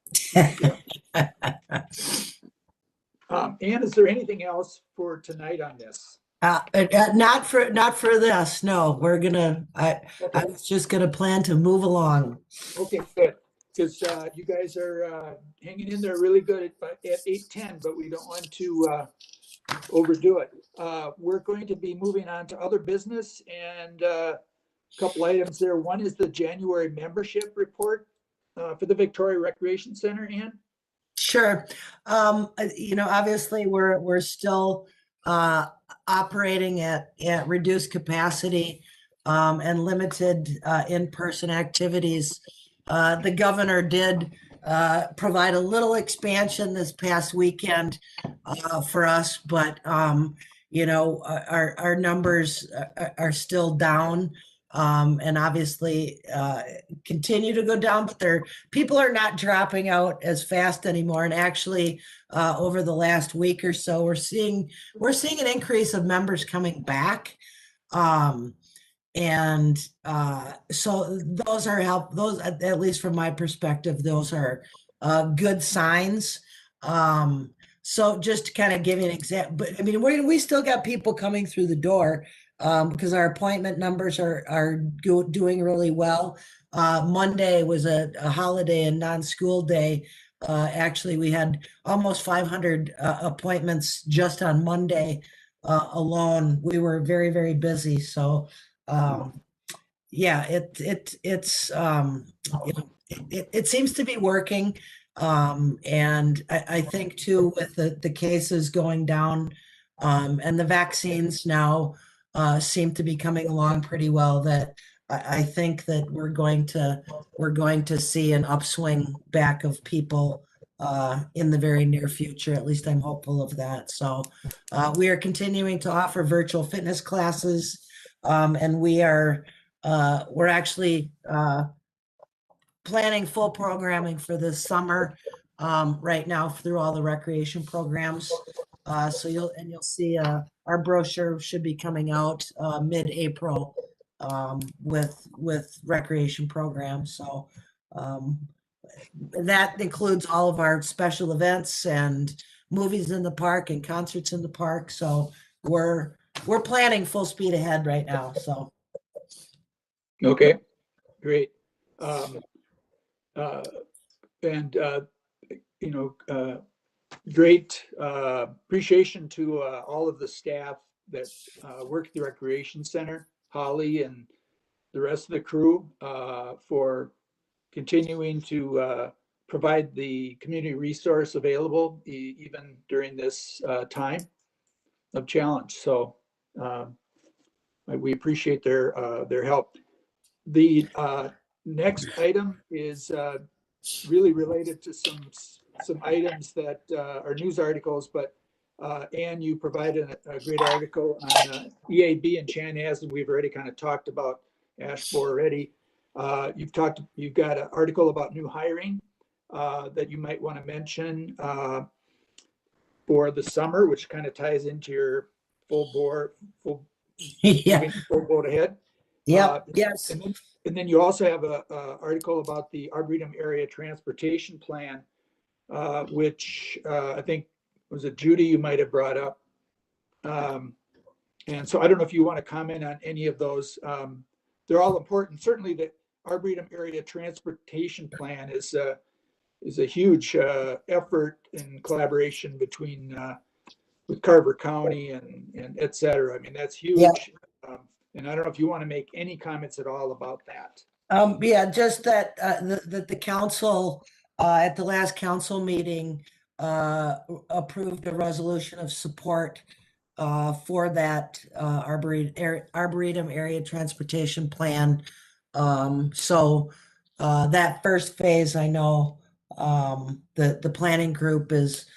Ann, is there anything else for tonight on this? Not for this. No, I was just gonna plan to move along. Okay, good. Because you guys are hanging in there really good at 8:10, but we don't want to overdo it. We're going to be moving on to other business, and a couple items there. One is the January membership report for the Victoria Recreation Center, Ann. Sure. Obviously we're still operating at reduced capacity and limited in-person activities. The governor did provide a little expansion this past weekend for us, but our numbers are still down. And obviously continue to go down, but people are not dropping out as fast anymore. And actually, over the last week or so, we're seeing an increase of members coming back. So those are those, at least from my perspective, those are good signs. So just to kind of give you an example, but I mean, we still got people coming through the door. Because our appointment numbers are doing really well. Monday was a holiday and non-school day. Actually, we had almost 500 appointments just on Monday alone. We were very, very busy. So, yeah, it seems to be working. And I think too, with the cases going down and the vaccines now seem to be coming along pretty well, that I think that we're going to see an upswing back of people in the very near future. At least I'm hopeful of that. So we are continuing to offer virtual fitness classes, and we're actually planning full programming for this summer right now through all the recreation programs. So you'll see our brochure should be coming out mid-April with recreation programs. So that includes all of our special events and movies in the park and concerts in the park. So we're planning full speed ahead right now. So Okay, great. And great appreciation to all of the staff that work at the Recreation Center, Holly and the rest of the crew, for continuing to provide the community resource available even during this time of challenge. So we appreciate their help. The next item is really related to some items that are news articles, but Anne, you provided a great article on EAB and Chanhassen. We've already kind of talked about Ashbore already. You've got an article about new hiring that you might want to mention for the summer, which kind of ties into your full yeah, boat ahead. yes. And then you also have a article about the Arboretum Area Transportation Plan, which I think was it Judy you might have brought up. And so I don't know if you want to comment on any of those. They're all important. Certainly the Arboretum Area Transportation Plan is a huge effort in collaboration between with Carver County and et cetera. I mean, that's huge. Yeah. And I don't know if you want to make any comments at all about that. Yeah, just that the council at the last council meeting approved a resolution of support for that Arboretum Area Transportation Plan. So that first phase, I know the planning group is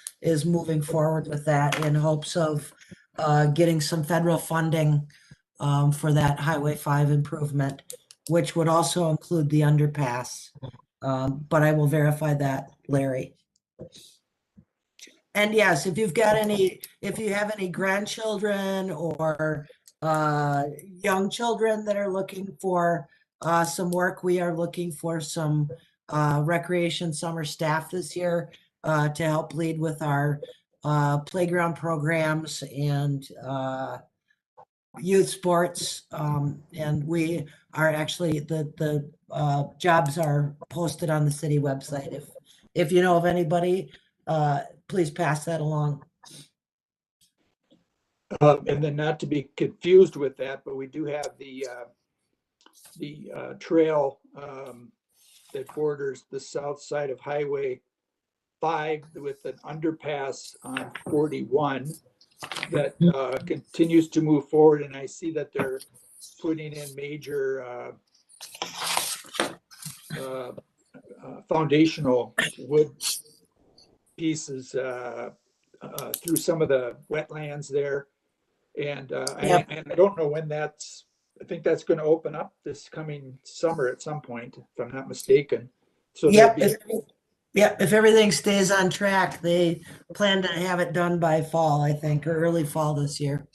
moving forward with that in hopes of getting some federal funding for that Highway 5 improvement, which would also include the underpass. But I will verify that, Larry. And yes, if you have any grandchildren or young children that are looking for some work, we are looking for some recreation summer staff this year to help lead with our playground programs and youth sports. And we are actually, the jobs are posted on the city website. If you know of anybody, please pass that along. And then not to be confused with that, but we do have the trail that borders the south side of Highway 5 with an underpass on 41 that continues to move forward. And I see that they're putting in major foundational wood pieces through some of the wetlands there. And Yep. I don't know when I think that's going to open up this coming summer at some point, if I'm not mistaken. So Yep, if everything stays on track, they plan to have it done by fall, I think, or early fall this year.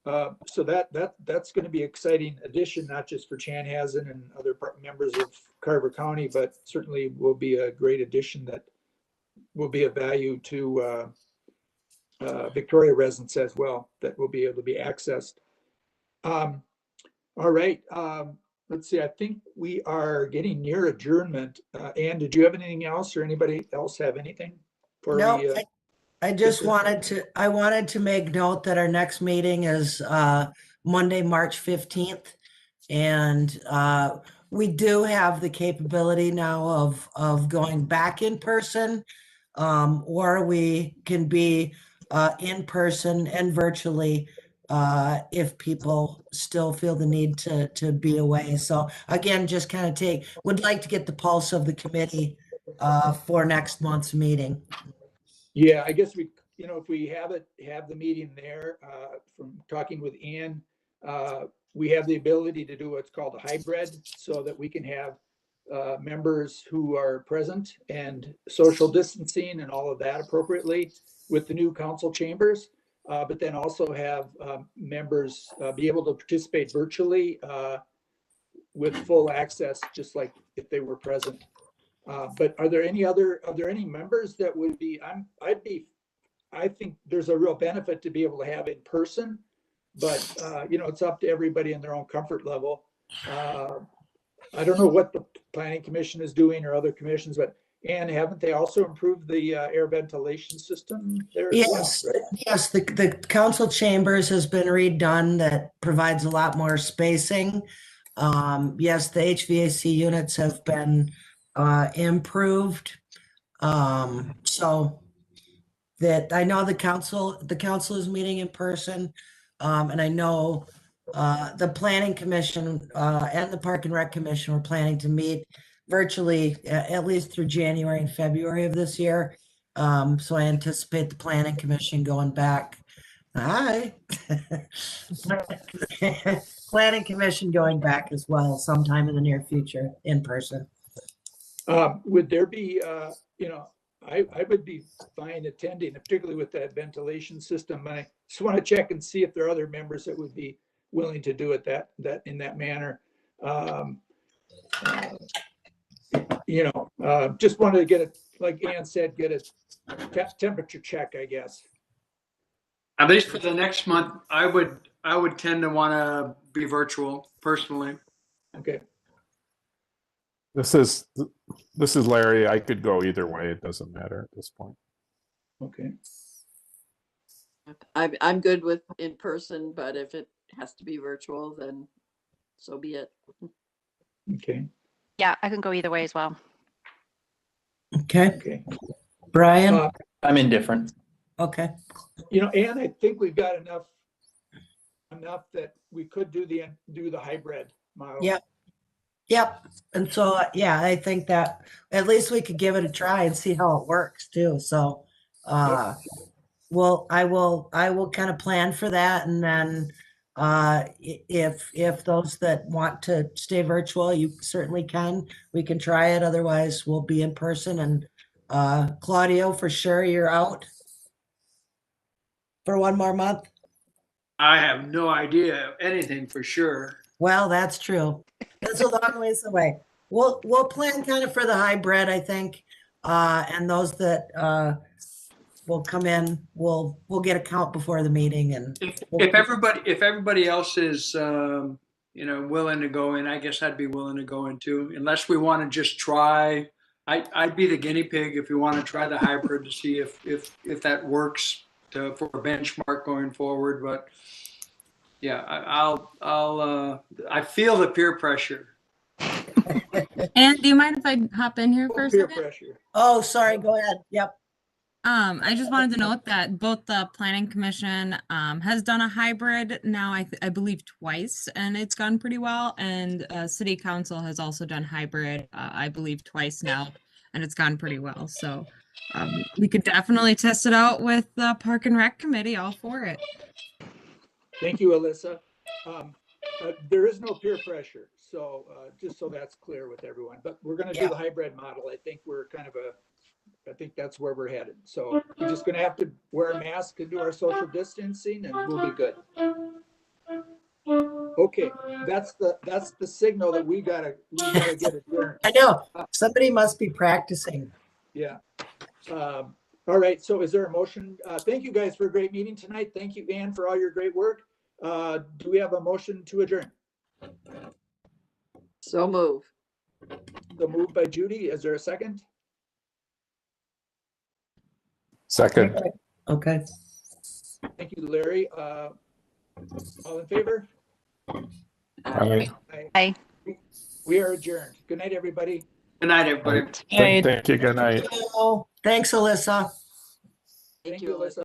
So that's going to be an exciting addition, not just for Chanhassen and other members of Carver County, but certainly will be a great addition that will be of value to Victoria residents as well, that will be able to be accessed. All right. Let's see. I think we are getting near adjournment. Anne, did you have anything else, or anybody else have anything? No, I just wanted to make note that our next meeting is Monday, March 15th. And we do have the capability now of going back in person, or we can be in person and virtually if people still feel the need to be away. So again, just kind of would like to get the pulse of the committee for next month's meeting. Yeah, I guess if we have the meeting there, from talking with Ann, we have the ability to do what's called a hybrid, so that we can have members who are present and social distancing and all of that appropriately with the new council chambers, but then also have members be able to participate virtually with full access, just like if they were present. But are there any members that would be, I think there's a real benefit to be able to have in person, but it's up to everybody in their own comfort level. I don't know what the planning commission is doing or other commissions, but Anne, haven't they also improved the air ventilation system there? Yes, Well, right? yes, the council chambers has been redone. That provides a lot more spacing. Yes, the HVAC units have been improved. So that I know the council is meeting in person, and I know the planning commission and the park and rec commission were planning to meet virtually at least through January and February of this year. So I anticipate the planning commission going back. Hi. Planning commission going back as well sometime in the near future in person. Would there be, I would be fine attending, particularly with that ventilation system. I just want to check and see if there are other members that would be willing to do it that in that manner. Just wanted to get it, like Ann said, get a temperature check, I guess. At least for the next month, I would tend to want to be virtual personally. Okay. This is Larry. I could go either way. It doesn't matter at this point. Okay. I'm good with in person, but if it has to be virtual, then so be it. Okay. Yeah, I can go either way as well. Okay, Okay. Brian. I'm indifferent. Okay. Ann, I think we've got enough that we could do the hybrid model. Yep. And so, yeah, I think that at least we could give it a try and see how it works too. So, well, I will kind of plan for that. And then, if those that want to stay virtual, you certainly can, we can try it. Otherwise we'll be in person. And, Claudio, for sure, you're out for one more month. I have no idea anything for sure. Well, that's true. That's a long ways away. We'll plan kind of for the hybrid, I think. And those that will come in, we'll get a count before the meeting. And If everybody else is willing to go in, I guess I'd be willing to go in too. Unless we want to just try, I'd be the guinea pig if you want to try the hybrid to see if that works for a benchmark going forward. But yeah, I feel the peer pressure. And do you mind if I hop in here for a Peer second? pressure. oh, sorry, go ahead. Yep. I just wanted to note that both the planning commission has done a hybrid now, I believe twice, and it's gone pretty well. And city council has also done hybrid, I believe twice now, and it's gone pretty well. So we could definitely test it out with the park and rec committee, all for it. Thank you, Alyssa. There is no peer pressure, so just so that's clear with everyone. But we're going to do the hybrid model. I think we're I think that's where we're headed. So we're just going to have to wear a mask and do our social distancing, and we'll be good. Okay, that's the signal that we gotta get adjourned. I know somebody must be practicing. Yeah. All right. So is there a motion? Thank you guys for a great meeting tonight. Thank you, Ann, for all your great work. Do we have a motion to adjourn? So move. The move by Judy. Is there a second? Second. Okay. Thank you, Larry. All in favor? Aye. Aye. We are adjourned. Good night, everybody. Good night, everybody. Thank you. Good night. Thanks, Alyssa. Thank you, Alyssa.